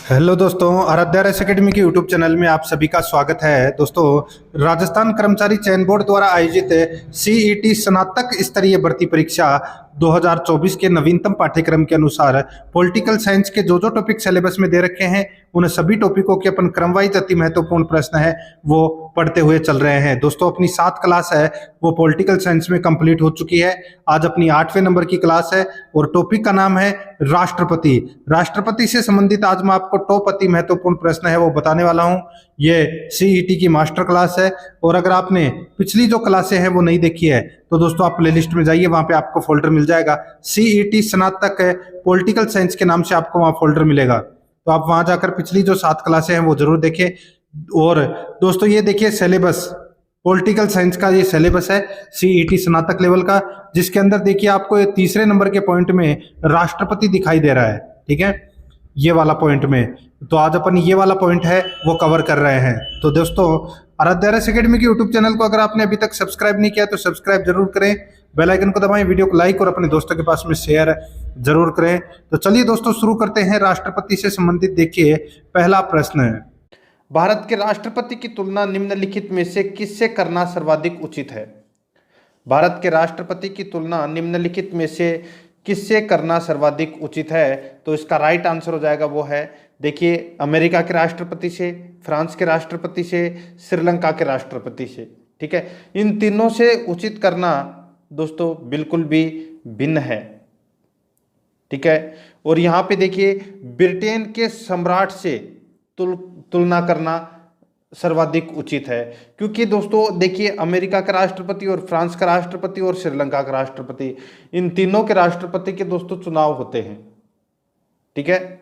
Hello दोस्तों, Aaradhya race academy के YouTube channel में आप सभी का स्वागत है। दोस्तों, राजस्थान कर्मचारी चयन बोर्ड द्वारा आयोजित सीईटी स्नातक स्तरीय भर्ती परीक्षा 2024 के नवीनतम पाठ्यक्रम के अनुसार पॉलिटिकल साइंस के जो टॉपिक सिलेबस में दे रखे हैं उन सभी टॉपिकों के अपन क्रमवाइज अति महत्वपूर्ण प्रश्न है वो पढ़ते हुए चल रहे हैं। दोस्तों, अपनी 7 क्लास है वो पॉलिटिकल साइंस में कंप्लीट हो चुकी है। आज अपनी 8वें नंबर की क्लास है और टॉपिक का नाम है राष्ट्रपति। राष्ट्रपति से संबंधित आज मैं आपको टॉप अति महत्वपूर्ण प्रश्न है वो बताने वाला हूं। ये सीईटी की मास्टर क्लास है और अगर आपने पिछली जो क्लासें हैं वो नहीं देखी है तो दोस्तों आप प्लेलिस्ट में जाइए, वहां पे आपको फोल्डर मिल जाएगा सीईटी स्नातक पॉलिटिकल साइंस के नाम से आपको वहां फोल्डर मिलेगा। तो आप वहां जाकर पिछली जो 7 क्लासें हैं वो जरूर देखें। और दोस्तों ये देखिए सिलेबस, पॉलिटिकल साइंस का ये सिलेबस है सीईटी स्नातक लेवल का, जिसके अंदर देखिए आपको ये तीसरे नंबर के पॉइंट में राष्ट्रपति दिखाई दे रहा है। ठीक है, ये वाला पॉइंट में, तो आज अपन ये वाला पॉइंट है वो कवर कर रहे हैं। तो दोस्तों, आराध्या रेस एकेडमी के यूट्यूब चैनल को अगर आपने अभी तक सब्सक्राइब नहीं किया तो सब्सक्राइब जरूर करें, बेल आइकन को दबाएं, वीडियो को लाइक और अपने दोस्तों के पास में शेयर जरूर करें। तो चलिए दोस्तों शुरू करते हैं। राष्ट्रपति से संबंधित देखिए पहला प्रश्न है, भारत के राष्ट्रपति की तुलना निम्नलिखित में से किससे करना सर्वाधिक उचित है? भारत के राष्ट्रपति की तुलना निम्नलिखित में से किससे करना सर्वाधिक उचित है? तो इसका राइट आंसर हो जाएगा वो है, देखिए, अमेरिका के राष्ट्रपति से, फ्रांस के राष्ट्रपति से, श्रीलंका के राष्ट्रपति से। ठीक है, इन तीनों से उचित करना दोस्तों बिल्कुल भी भिन्न है। ठीक है, और यहां पे देखिए ब्रिटेन के सम्राट से तुलना करना सर्वाधिक उचित है, क्योंकि दोस्तों देखिए अमेरिका का राष्ट्रपति और फ्रांस का राष्ट्रपति और श्रीलंका का राष्ट्रपति, इन तीनों के राष्ट्रपति के दोस्तों चुनाव होते हैं। ठीक है,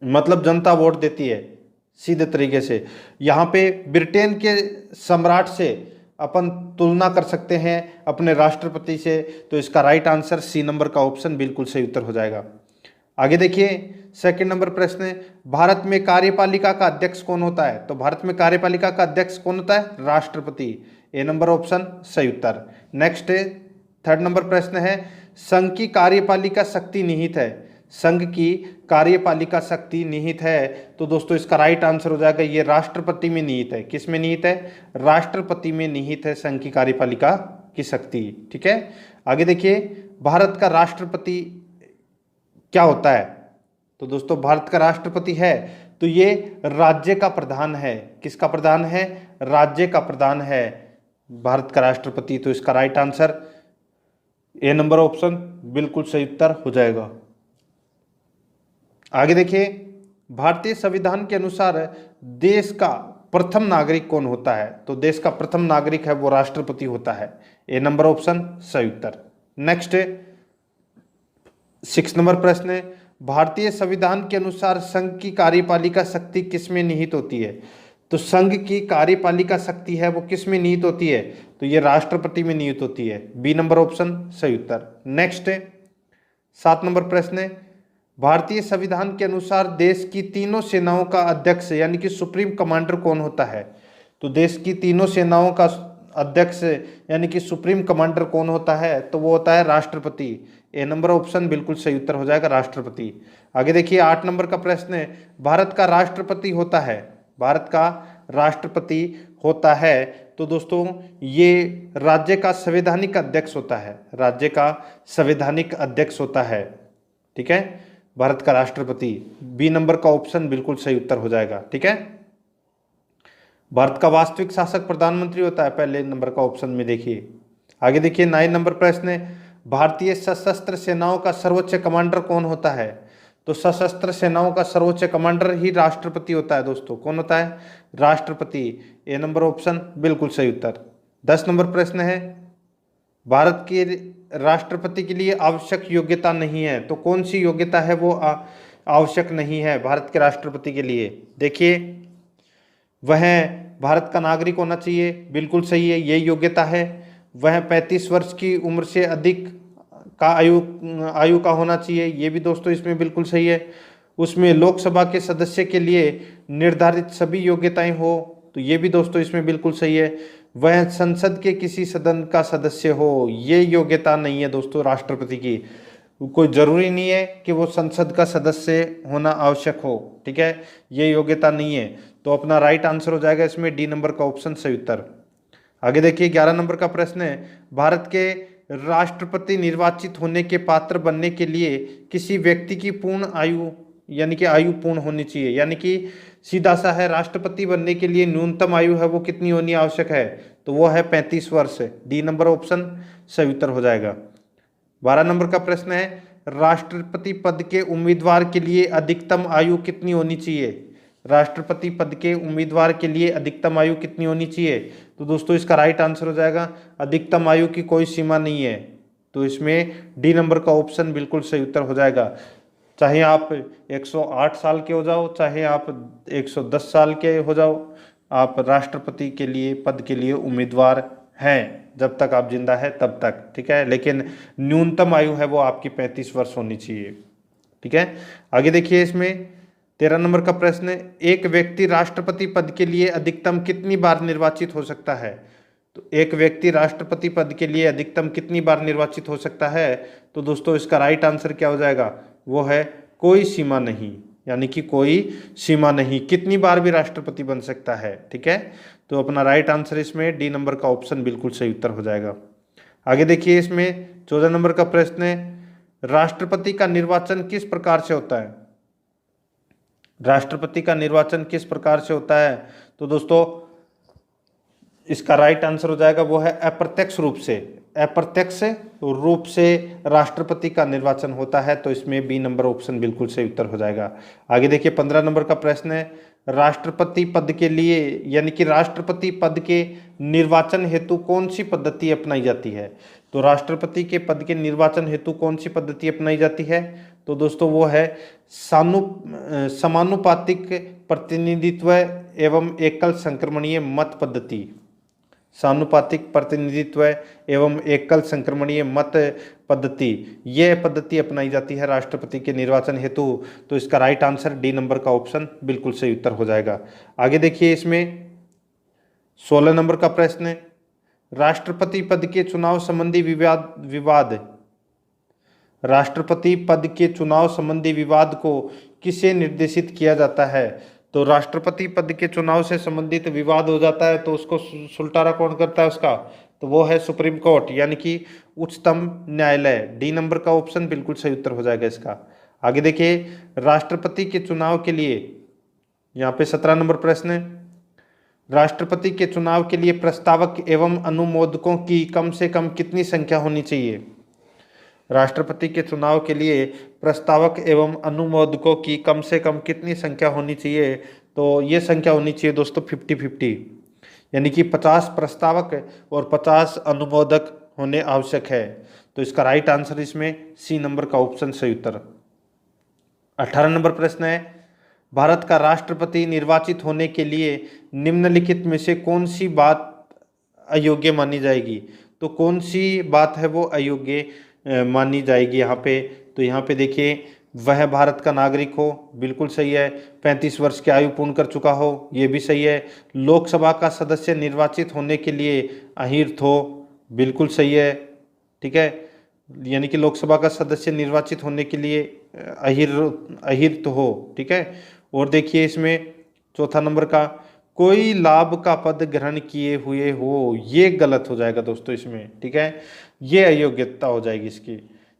मतलब जनता वोट देती है सीधे तरीके से। यहाँ पे ब्रिटेन के सम्राट से अपन तुलना कर सकते हैं अपने राष्ट्रपति से, तो इसका राइट आंसर सी नंबर का ऑप्शन बिल्कुल सही उत्तर हो जाएगा। आगे देखिए सेकंड नंबर प्रश्न है, भारत में कार्यपालिका का अध्यक्ष कौन होता है? तो भारत में कार्यपालिका का अध्यक्ष कौन होता है? राष्ट्रपति। ए नंबर ऑप्शन सही उत्तर। नेक्स्ट है थर्ड नंबर प्रश्न है, संघ की कार्यपालिका शक्ति निहित है? संघ की कार्यपालिका शक्ति निहित है, तो दोस्तों इसका राइट आंसर हो जाएगा ये राष्ट्रपति में निहित है। किस में निहित है? राष्ट्रपति में निहित है संघ की कार्यपालिका की शक्ति। ठीक है, आगे देखिए भारत का राष्ट्रपति क्या होता है? तो दोस्तों भारत का राष्ट्रपति है तो ये राज्य का प्रधान है। किसका प्रधान है? राज्य का प्रधान है भारत का राष्ट्रपति। तो इसका right answer A number option बिल्कुल सही उत्तर हो जाएगा। आगे देखिए भारतीय संविधान के अनुसार देश का प्रथम नागरिक कौन होता है? तो देश का प्रथम नागरिक है वो राष्ट्रपति होता है। ए नंबर ऑप्शन सही उत्तर। नेक्स्ट 6 नंबर प्रश्न है, भारतीय संविधान के अनुसार संघ की कार्यपालिका शक्ति किसमें निहित होती है? तो संघ की कार्यपालिका शक्ति है वो किसमें निहित होती है? तो ये राष्ट्रपति में निहित होती है। बी नंबर ऑप्शन सही उत्तर। नेक्स्ट 7 नंबर प्रश्न है, भारतीय संविधान के अनुसार देश की तीनों सेनाओं का अध्यक्ष यानी कि सुप्रीम कमांडर कौन होता है? तो देश की तीनों सेनाओं का अध्यक्ष यानी कि सुप्रीम कमांडर कौन होता है? तो वो होता है राष्ट्रपति। ए नंबर ऑप्शन बिल्कुल सही उत्तर हो जाएगा, राष्ट्रपति। आगे देखिए 8 नंबर का प्रश्न है, भारत का राष्ट्रपति होता है? भारत का राष्ट्रपति होता है तो दोस्तों ये राज्य का संवैधानिक अध्यक्ष होता है। राज्य का संवैधानिक अध्यक्ष होता है। ठीक है, भारत का राष्ट्रपति। बी नंबर का ऑप्शन बिल्कुल सही उत्तर हो जाएगा। ठीक है, भारत का वास्तविक शासक प्रधानमंत्री होता है, पहले नंबर का ऑप्शन में देखिए। आगे देखिए 9 नंबर प्रश्न है, भारतीय सशस्त्र सेनाओं का सर्वोच्च कमांडर कौन होता है? तो सशस्त्र सेनाओं का सर्वोच्च कमांडर ही राष्ट्रपति होता है दोस्तों। कौन होता है? राष्ट्रपति। ए नंबर ऑप्शन बिल्कुल सही उत्तर। 10 नंबर प्रश्न है, भारत के राष्ट्रपति के लिए आवश्यक योग्यता नहीं है, तो कौन सी योग्यता है वो आवश्यक नहीं है भारत के राष्ट्रपति के लिए? देखिए वह भारत का नागरिक होना चाहिए, बिल्कुल सही है, ये योग्यता है। वह 35 वर्ष की उम्र से अधिक का आयु का होना चाहिए, ये भी दोस्तों इसमें बिल्कुल सही है। उसमें लोकसभा के सदस्य के लिए निर्धारित सभी योग्यताएं हो, तो ये भी दोस्तों इसमें बिल्कुल सही है। वह संसद के किसी सदन का सदस्य हो, ये योग्यता नहीं है दोस्तों राष्ट्रपति की। कोई जरूरी नहीं है कि वो संसद का सदस्य होना आवश्यक हो, ठीक है, ये योग्यता नहीं है। तो अपना राइट आंसर हो जाएगा इसमें डी नंबर का ऑप्शन सही उत्तर। आगे देखिए 11 नंबर का प्रश्न है, भारत के राष्ट्रपति निर्वाचित होने के पात्र बनने के लिए किसी व्यक्ति की पूर्ण आयु यानी कि आयु पूर्ण होनी चाहिए, यानी कि सीधा सा है, राष्ट्रपति बनने के लिए न्यूनतम आयु है वो कितनी होनी आवश्यक है, तो वो है 35 वर्ष। डी नंबर ऑप्शन सही उत्तर हो जाएगा। 12 नंबर का प्रश्न है, राष्ट्रपति पद के उम्मीदवार के लिए अधिकतम आयु कितनी होनी चाहिए? राष्ट्रपति पद के उम्मीदवार के लिए अधिकतम आयु कितनी होनी चाहिए? तो दोस्तों इसका राइट आंसर हो जाएगा अधिकतम आयु की कोई सीमा नहीं है, तो इसमें डी नंबर का ऑप्शन बिल्कुल सही उत्तर हो जाएगा। चाहे आप 108 साल के हो जाओ, चाहे आप 110 साल के हो जाओ, आप राष्ट्रपति के लिए पद के लिए उम्मीदवार हैं जब तक आप जिंदा है तब तक, ठीक है, लेकिन न्यूनतम आयु है वो आपकी 35 वर्ष होनी चाहिए, ठीक है। आगे देखिए इसमें 13 नंबर का प्रश्न है, एक व्यक्ति राष्ट्रपति पद के लिए अधिकतम कितनी बार निर्वाचित हो सकता है? तो एक व्यक्ति राष्ट्रपति पद के लिए अधिकतम कितनी बार निर्वाचित हो सकता है? तो दोस्तों इसका राइट आंसर क्या हो जाएगा, वो है कोई सीमा नहीं, यानी कि कोई सीमा नहीं, कितनी बार भी राष्ट्रपति बन सकता है, ठीक है। तो अपना राइट आंसर इसमें डी नंबर का ऑप्शन बिल्कुल सही उत्तर हो जाएगा। आगे देखिए इसमें 14 नंबर का प्रश्न है, राष्ट्रपति का निर्वाचन किस प्रकार से होता है? राष्ट्रपति का निर्वाचन किस प्रकार से होता है? तो दोस्तों इसका राइट आंसर हो जाएगा वो है अप्रत्यक्ष रूप से, अप्रत्यक्ष रूप से राष्ट्रपति का निर्वाचन होता है, तो इसमें बी नंबर ऑप्शन बिल्कुल सही उत्तर हो जाएगा। आगे देखिए 15 नंबर का प्रश्न है, राष्ट्रपति पद के लिए यानी कि राष्ट्रपति पद के निर्वाचन हेतु कौन सी पद्धति अपनाई जाती है? तो राष्ट्रपति के पद के निर्वाचन हेतु कौन सी पद्धति अपनाई जाती है? तो दोस्तों वो है समानुपातिक प्रतिनिधित्व एवं एकल संक्रमणीय मत पद्धति। समानुपातिक प्रतिनिधित्व एवं एकल संक्रमणीय मत पद्धति, यह पद्धति अपनाई जाती है राष्ट्रपति के निर्वाचन हेतु, तो इसका राइट आंसर डी नंबर का ऑप्शन बिल्कुल सही उत्तर हो जाएगा। आगे देखिए इसमें 16 नंबर का प्रश्न है, राष्ट्रपति पद के चुनाव संबंधी विवाद राष्ट्रपति पद के चुनाव संबंधी विवाद को किसे निर्देशित किया जाता है? तो राष्ट्रपति पद के चुनाव से संबंधित विवाद हो जाता है तो उसको सुलटारा कौन करता है उसका? तो वो है सुप्रीम कोर्ट, यानी कि उच्चतम न्यायालय। डी नंबर का ऑप्शन बिल्कुल सही उत्तर हो जाएगा इसका। आगे देखिए राष्ट्रपति के चुनाव के लिए, यहाँ पे 17 नंबर प्रश्न है, राष्ट्रपति के चुनाव के लिए प्रस्तावक एवं अनुमोदकों की कम से कम कितनी संख्या होनी चाहिए? राष्ट्रपति के चुनाव के लिए प्रस्तावक एवं अनुमोदकों की कम से कम कितनी संख्या होनी चाहिए? तो ये संख्या होनी चाहिए दोस्तों 50-50, यानी कि 50 प्रस्तावक और 50 अनुमोदक होने आवश्यक है, तो इसका राइट आंसर इसमें सी नंबर का ऑप्शन सही उत्तर। 18 नंबर प्रश्न है, भारत का राष्ट्रपति निर्वाचित होने के लिए निम्नलिखित में से कौन सी बात अयोग्य मानी जाएगी? तो कौन सी बात है वो अयोग्य मानी जाएगी यहाँ पे? तो यहाँ पे देखिए वह भारत का नागरिक हो, बिल्कुल सही है। 35 वर्ष की आयु पूर्ण कर चुका हो, ये भी सही है। लोकसभा का सदस्य निर्वाचित होने के लिए अहिर्त हो, बिल्कुल सही है, ठीक है, यानी कि लोकसभा का सदस्य निर्वाचित होने के लिए अहिर्त हो, ठीक है। और देखिए इसमें चौथा नंबर का, कोई लाभ का पद ग्रहण किए हुए हो, ये गलत हो जाएगा दोस्तों इसमें, ठीक है, ये अयोग्यता हो जाएगी इसकी,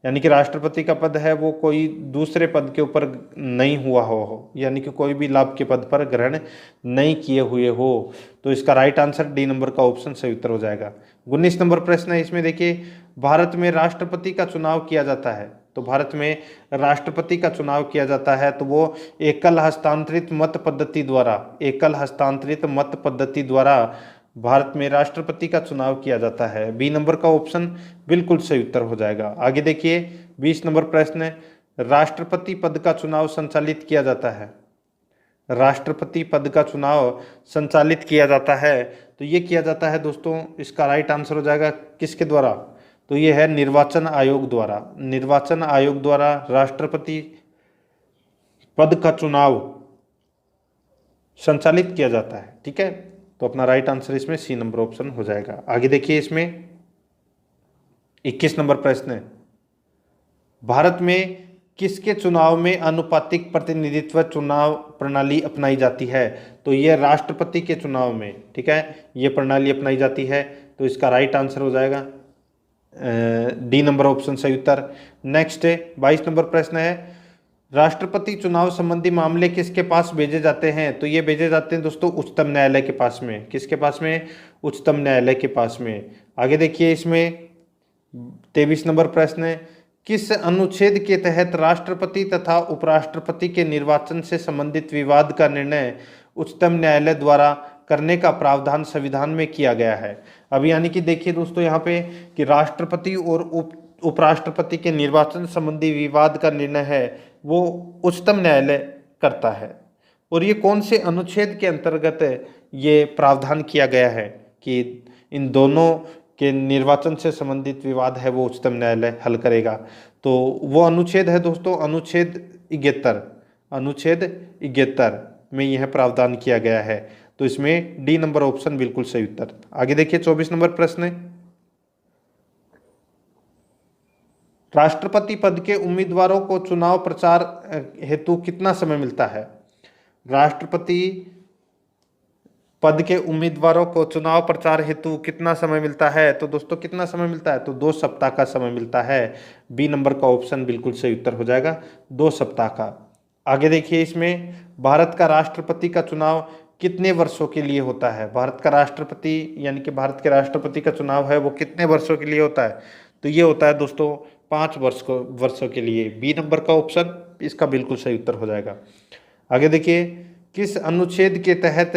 यानी कि राष्ट्रपति का पद है वो कोई दूसरे पद के ऊपर नहीं हुआ हो, यानी कि कोई भी लाभ के पद पर ग्रहण नहीं किए हुए हो, तो इसका राइट आंसर डी नंबर का ऑप्शन सही उत्तर हो जाएगा। 19 नंबर प्रश्न है, इसमें देखिए भारत में राष्ट्रपति का चुनाव किया जाता है, तो भारत में राष्ट्रपति का चुनाव किया जाता है तो वो एकल हस्तांतरित मत पद्धति द्वारा, एकल हस्तांतरित मत पद्धति द्वारा भारत में राष्ट्रपति का चुनाव किया जाता है। बी नंबर का ऑप्शन बिल्कुल सही उत्तर हो जाएगा। आगे देखिए 20 नंबर प्रश्न है, राष्ट्रपति पद का चुनाव संचालित किया जाता है, राष्ट्रपति पद का चुनाव संचालित किया जाता है, तो ये किया जाता है दोस्तों, इसका राइट आंसर हो जाएगा किसके द्वारा? तो ये है निर्वाचन आयोग द्वारा। निर्वाचन आयोग द्वारा राष्ट्रपति पद का चुनाव संचालित किया जाता है, ठीक है, तो अपना राइट आंसर इसमें सी नंबर ऑप्शन हो जाएगा। आगे देखिए इसमें 21 नंबर प्रश्न है, भारत में किसके चुनाव में आनुपातिक प्रतिनिधित्व चुनाव प्रणाली अपनाई जाती है? तो ये राष्ट्रपति के चुनाव में, ठीक है, ये प्रणाली अपनाई जाती है। तो इसका राइट आंसर हो जाएगा डी नंबर ऑप्शन सही उत्तर। नेक्स्ट है 22 नंबर प्रश्न है, राष्ट्रपति चुनाव संबंधी मामले किसके पास भेजे जाते हैं? तो ये भेजे जाते हैं दोस्तों उच्चतम न्यायालय के पास में। किसके पास में? उच्चतम न्यायालय के पास में। आगे देखिए इसमें 23 नंबर प्रश्न है, किस अनुच्छेद के तहत राष्ट्रपति तथा उपराष्ट्रपति के निर्वाचन से संबंधित विवाद का निर्णय उच्चतम न्यायालय द्वारा करने का प्रावधान संविधान में किया गया है? अब यानी कि देखिए दोस्तों यहाँ पे कि राष्ट्रपति और उपराष्ट्रपति के निर्वाचन संबंधी विवाद का निर्णय है वो उच्चतम न्यायालय करता है। और ये कौन से अनुच्छेद के अंतर्गत ये प्रावधान किया गया है कि इन दोनों के निर्वाचन से संबंधित विवाद है वो उच्चतम न्यायालय हल करेगा? तो वो अनुच्छेद है दोस्तों अनुच्छेद 71। अनुच्छेद 71 में यह प्रावधान किया गया है। तो इसमें डी नंबर ऑप्शन बिल्कुल सही उत्तर। आगे देखिए 24 नंबर प्रश्न है, राष्ट्रपति पद के उम्मीदवारों को चुनाव प्रचार हेतु कितना समय मिलता है? राष्ट्रपति पद के उम्मीदवारों को चुनाव प्रचार हेतु कितना समय मिलता है? तो दोस्तों कितना समय मिलता है? तो 2 सप्ताह का समय मिलता है। बी नंबर का ऑप्शन बिल्कुल सही उत्तर हो जाएगा, 2 सप्ताह का। आगे देखिए इसमें भारत का राष्ट्रपति का चुनाव कितने वर्षों के लिए होता है? भारत का राष्ट्रपति यानी कि भारत के राष्ट्रपति का चुनाव है वो कितने वर्षों के लिए होता है? तो ये होता है दोस्तों 5 वर्षों के लिए। बी नंबर का ऑप्शन इसका बिल्कुल सही उत्तर हो जाएगा। आगे देखिए, किस अनुच्छेद के तहत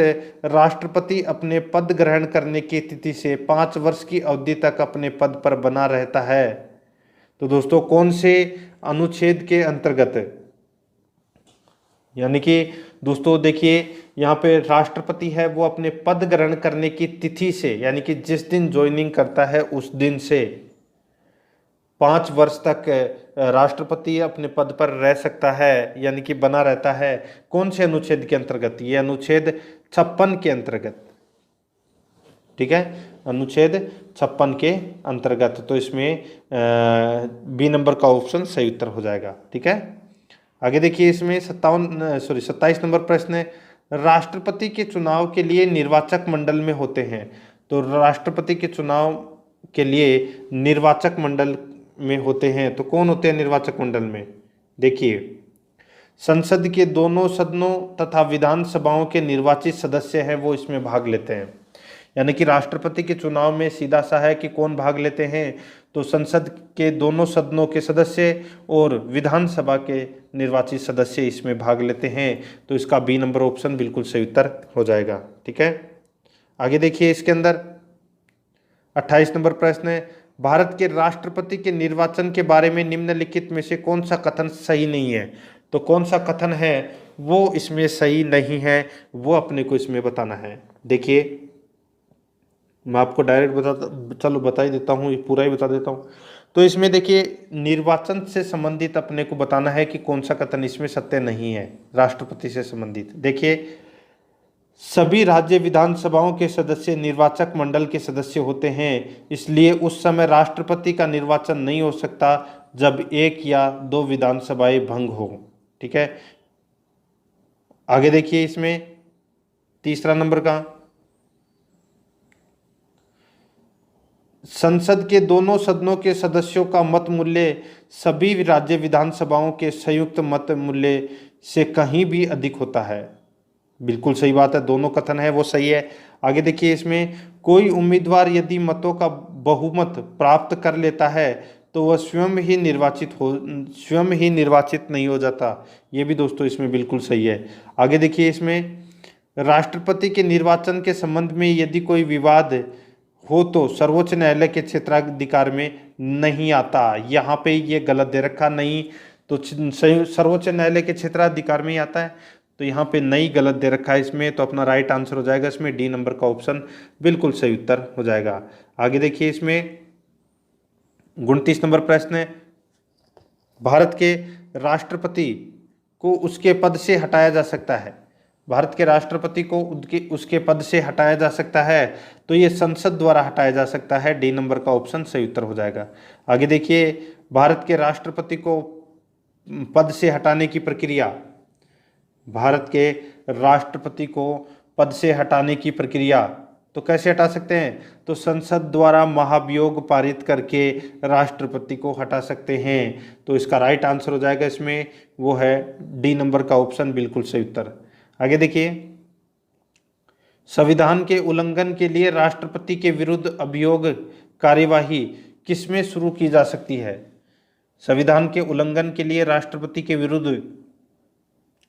राष्ट्रपति अपने पद ग्रहण करने की तिथि से 5 वर्ष की अवधि तक अपने पद पर बना रहता है? तो दोस्तों कौन से अनुच्छेद के अंतर्गत? यानी कि दोस्तों देखिए यहाँ पे राष्ट्रपति है वो अपने पद ग्रहण करने की तिथि से यानी कि जिस दिन ज्वाइनिंग करता है उस दिन से 5 वर्ष तक राष्ट्रपति अपने पद पर रह सकता है यानी कि बना रहता है। कौन से अनुच्छेद के अंतर्गत? ये अनुच्छेद 56 के अंतर्गत, ठीक है, अनुच्छेद 56 के अंतर्गत। तो इसमें बी नंबर का ऑप्शन सही उत्तर हो जाएगा, ठीक है। आगे देखिए इसमें 27 नंबर प्रश्न है, राष्ट्रपति के चुनाव के लिए निर्वाचक मंडल में होते हैं। तो राष्ट्रपति के चुनाव के लिए निर्वाचक मंडल में होते हैं तो कौन होते हैं निर्वाचक मंडल में? देखिए संसद के दोनों सदनों तथा विधानसभाओं के निर्वाचित सदस्य हैं वो इसमें भाग लेते हैं। यानी कि राष्ट्रपति के चुनाव में सीधा सा है कि कौन भाग लेते हैं? तो संसद के दोनों सदनों के सदस्य और विधानसभा के निर्वाचित सदस्य इसमें भाग लेते हैं। तो इसका बी नंबर ऑप्शन बिल्कुल सही उत्तर हो जाएगा, ठीक है। आगे देखिए इसके अंदर 28 नंबर प्रश्न है, भारत के राष्ट्रपति के निर्वाचन के बारे में निम्नलिखित में से कौन सा कथन सही नहीं है? तो कौन सा कथन है वो इसमें सही नहीं है वो अपने को इसमें बताना है। देखिए मैं आपको डायरेक्ट बता ही देता हूँ, पूरा ही बता देता हूँ। तो इसमें देखिए निर्वाचन से संबंधित अपने को बताना है कि कौन सा कथन इसमें सत्य नहीं है राष्ट्रपति से संबंधित। देखिए सभी राज्य विधानसभाओं के सदस्य निर्वाचक मंडल के सदस्य होते हैं, इसलिए उस समय राष्ट्रपति का निर्वाचन नहीं हो सकता जब 1 या 2 विधानसभाएं भंग हो, ठीक है। आगे देखिए इसमें तीसरा नंबर का, संसद के दोनों सदनों के सदस्यों का मत मूल्य सभी राज्य विधानसभाओं के संयुक्त मत मूल्य से कहीं भी अधिक होता है। बिल्कुल सही बात है, दोनों कथन है वो सही है। आगे देखिए इसमें कोई उम्मीदवार यदि मतों का बहुमत प्राप्त कर लेता है तो वह स्वयं ही निर्वाचित नहीं हो जाता। ये भी दोस्तों इसमें बिल्कुल सही है। आगे देखिए इसमें राष्ट्रपति के निर्वाचन के संबंध में यदि कोई विवाद हो तो सर्वोच्च न्यायालय के क्षेत्राधिकार में नहीं आता। यहाँ पे ये गलत दे रखा, नहीं तो सर्वोच्च न्यायालय के क्षेत्राधिकार में ही आता है। तो यहाँ पे नहीं गलत दे रखा है इसमें, तो अपना राइट आंसर हो जाएगा इसमें डी नंबर का ऑप्शन बिल्कुल सही उत्तर हो जाएगा। आगे देखिए इसमें 29 नंबर प्रश्न है, भारत के राष्ट्रपति को उसके पद से हटाया जा सकता है। भारत के राष्ट्रपति को उसके पद से हटाया जा सकता है तो ये संसद द्वारा हटाया जा सकता है। डी नंबर का ऑप्शन सही उत्तर हो जाएगा। आगे देखिए भारत के राष्ट्रपति को पद से हटाने की प्रक्रिया, भारत के राष्ट्रपति को पद से हटाने की प्रक्रिया, तो कैसे हटा सकते हैं? तो संसद द्वारा महाभियोग पारित करके राष्ट्रपति को हटा सकते हैं। तो इसका राइट आंसर हो जाएगा इसमें, वो है डी नंबर का ऑप्शन बिल्कुल सही उत्तर। आगे देखिए, संविधान के उल्लंघन के लिए राष्ट्रपति के विरुद्ध अभियोग कार्यवाही किसमें शुरू की जा सकती है? संविधान के उल्लंघन के लिए राष्ट्रपति के विरुद्ध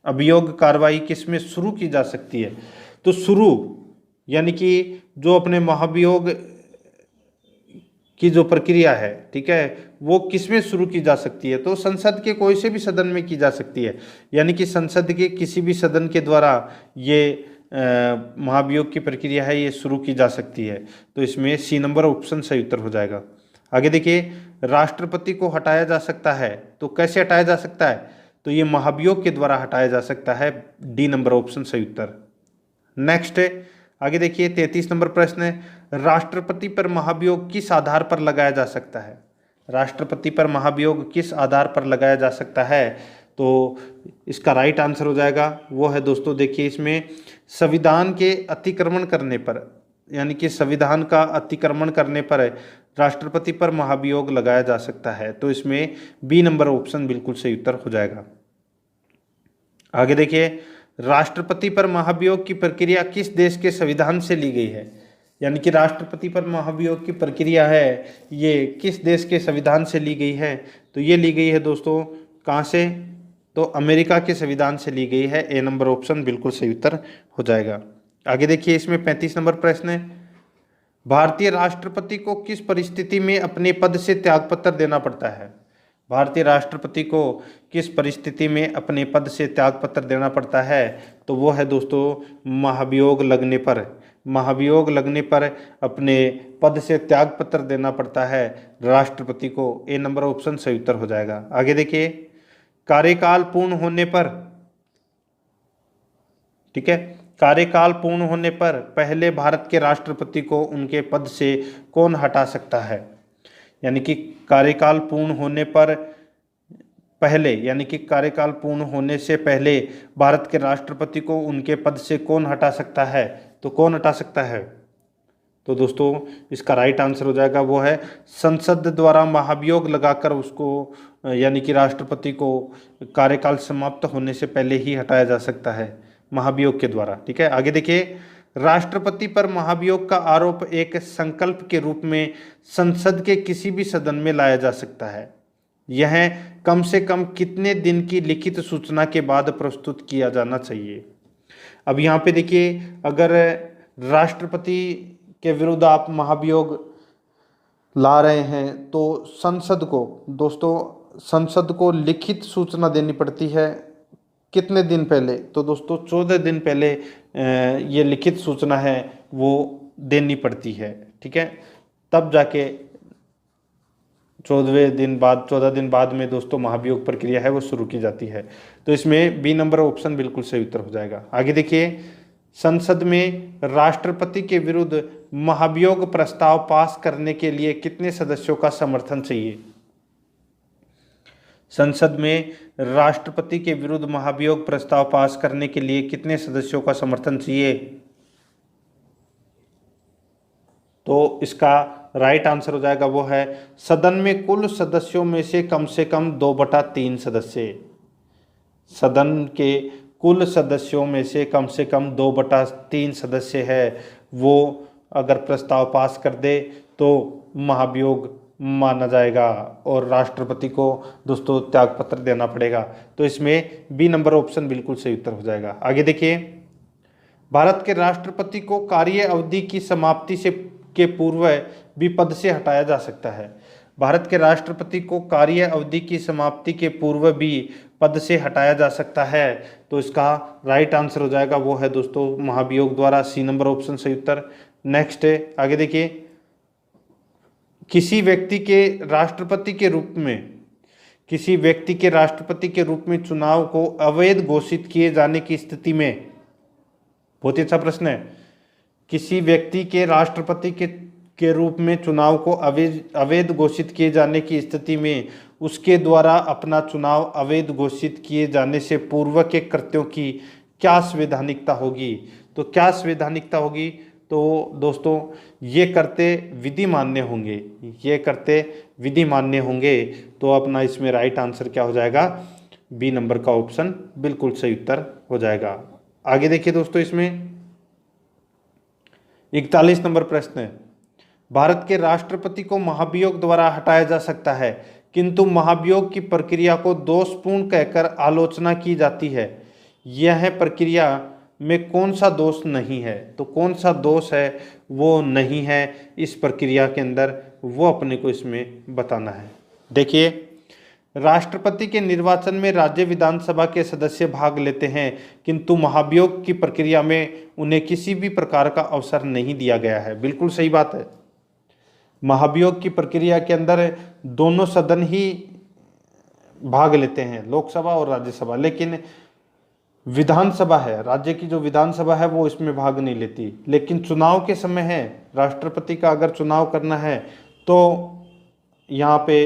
अभियोग कार्रवाई किसमें शुरू की जा सकती है? तो शुरू यानी कि जो अपने महाभियोग की जो प्रक्रिया है, ठीक है, वो किसमें शुरू की जा सकती है? तो संसद के कोई से भी सदन में की जा सकती है, यानी कि संसद के किसी भी सदन के द्वारा ये महाभियोग की प्रक्रिया है ये शुरू की जा सकती है। तो इसमें सी नंबर ऑप्शन सही उत्तर हो जाएगा। आगे देखिए, राष्ट्रपति को हटाया जा सकता है, तो कैसे हटाया जा सकता है? तो ये महाभियोग के द्वारा हटाया जा सकता है, डी नंबर ऑप्शन सही उत्तर। नेक्स्ट आगे देखिए, 33 नंबर प्रश्न है, राष्ट्रपति पर महाभियोग किस आधार पर लगाया जा सकता है? राष्ट्रपति पर महाभियोग किस आधार पर लगाया जा सकता है? तो इसका राइट आंसर हो जाएगा वो है दोस्तों, देखिए इसमें संविधान के अतिक्रमण करने पर, यानी कि संविधान का अतिक्रमण करने पर राष्ट्रपति पर महाभियोग लगाया जा सकता है। तो इसमें बी नंबर ऑप्शन बिल्कुल सही उत्तर हो जाएगा। आगे देखिए, राष्ट्रपति पर महाभियोग की प्रक्रिया किस देश के संविधान से ली गई है? यानी कि राष्ट्रपति पर महाभियोग की प्रक्रिया है ये किस देश के संविधान से ली गई है? तो ये ली गई है दोस्तों कहाँ से? तो अमेरिका के संविधान से ली गई है, ए नंबर ऑप्शन बिल्कुल सही उत्तर हो जाएगा। आगे देखिए, इसमें 35 नंबर प्रश्न है, भारतीय राष्ट्रपति को किस परिस्थिति में अपने पद से त्यागपत्र देना पड़ता है? भारतीय राष्ट्रपति को किस परिस्थिति में अपने पद से त्यागपत्र देना पड़ता है? तो वो है दोस्तों महाभियोग लगने पर। महाभियोग लगने पर अपने पद से त्यागपत्र देना पड़ता है राष्ट्रपति को, ए नंबर ऑप्शन सही उत्तर हो जाएगा। आगे देखिए, कार्यकाल पूर्ण होने पर, ठीक है, कार्यकाल पूर्ण होने पर पहले भारत के राष्ट्रपति को उनके पद से कौन हटा सकता है? यानी कि कार्यकाल पूर्ण होने पर पहले, यानी कि कार्यकाल पूर्ण होने से पहले भारत के राष्ट्रपति को उनके पद से कौन हटा सकता है? तो कौन हटा सकता है? तो दोस्तों इसका राइट आंसर हो जाएगा वो है संसद द्वारा महाभियोग लगाकर उसको, यानी कि राष्ट्रपति को कार्यकाल समाप्त होने से पहले ही हटाया जा सकता है महाभियोग के द्वारा, ठीक है। आगे देखिए, राष्ट्रपति पर महाभियोग का आरोप एक संकल्प के रूप में संसद के किसी भी सदन में लाया जा सकता है। यह कम से कम कितने दिन की लिखित सूचना के बाद प्रस्तुत किया जाना चाहिए? अब यहाँ पे देखिए, अगर राष्ट्रपति के विरुद्ध आप महाभियोग ला रहे हैं तो संसद को, दोस्तों संसद को लिखित सूचना देनी पड़ती है कितने दिन पहले? तो दोस्तों 14 दिन पहले ये लिखित सूचना है वो देनी पड़ती है, ठीक है। तब जाके 14 दिन बाद में दोस्तों महाभियोग प्रक्रिया है वो शुरू की जाती है। तो इसमें बी नंबर ऑप्शन बिल्कुल सही उत्तर हो जाएगा। आगे देखिए, संसद में राष्ट्रपति के विरुद्ध महाभियोग प्रस्ताव पास करने के लिए कितने सदस्यों का समर्थन चाहिए? संसद में राष्ट्रपति के विरुद्ध महाभियोग प्रस्ताव पास करने के लिए कितने सदस्यों का समर्थन चाहिए? तो इसका राइट आंसर हो जाएगा वो है सदन में कुल सदस्यों में से कम 2/3 सदस्य। सदन के कुल सदस्यों में से कम 2/3 सदस्य है वो अगर प्रस्ताव पास कर दे तो महाभियोग माना जाएगा और राष्ट्रपति को दोस्तों त्यागपत्र देना पड़ेगा। तो इसमें बी नंबर ऑप्शन बिल्कुल सही उत्तर हो जाएगा। आगे देखिए, भारत के राष्ट्रपति को कार्य अवधि की समाप्ति से के पूर्व भी पद से हटाया जा सकता है। भारत के राष्ट्रपति को कार्य अवधि की समाप्ति के पूर्व भी पद से हटाया जा सकता है। तो इसका राइट आंसर हो जाएगा वो है दोस्तों महाभियोग द्वारा, सी नंबर ऑप्शन सही उत्तर। नेक्स्ट है, आगे देखिए, किसी व्यक्ति के राष्ट्रपति के रूप में चुनाव को अवैध घोषित किए जाने की स्थिति में, बहुत ही अच्छा प्रश्न है, किसी व्यक्ति के राष्ट्रपति के रूप में चुनाव को अवैध घोषित किए जाने की स्थिति में उसके द्वारा अपना चुनाव अवैध घोषित किए जाने से पूर्व के कृत्यों की क्या संवैधानिकता होगी। तो क्या संवैधानिकता होगी, तो दोस्तों ये करते विधि मान्य होंगे, ये करते विधि मान्य होंगे। तो अपना इसमें राइट आंसर क्या हो जाएगा, बी नंबर का ऑप्शन बिल्कुल सही उत्तर हो जाएगा। आगे देखिए दोस्तों, इसमें 41 नंबर प्रश्न है, भारत के राष्ट्रपति को महाभियोग द्वारा हटाया जा सकता है, किंतु महाभियोग की प्रक्रिया को दोषपूर्ण कहकर आलोचना की जाती है। यह प्रक्रिया में कौन सा दोष नहीं है। तो कौन सा दोष है वो नहीं है इस प्रक्रिया के अंदर, वो अपने को इसमें बताना है। देखिए, राष्ट्रपति के निर्वाचन में राज्य विधानसभा के सदस्य भाग लेते हैं, किंतु महाभियोग की प्रक्रिया में उन्हें किसी भी प्रकार का अवसर नहीं दिया गया है। बिल्कुल सही बात है। महाभियोग की प्रक्रिया के अंदर दोनों सदन ही भाग लेते हैं, लोकसभा और राज्यसभा, लेकिन विधानसभा है, राज्य की जो विधानसभा है वो इसमें भाग नहीं लेती। लेकिन चुनाव के समय है, राष्ट्रपति का अगर चुनाव करना है तो यहाँ पे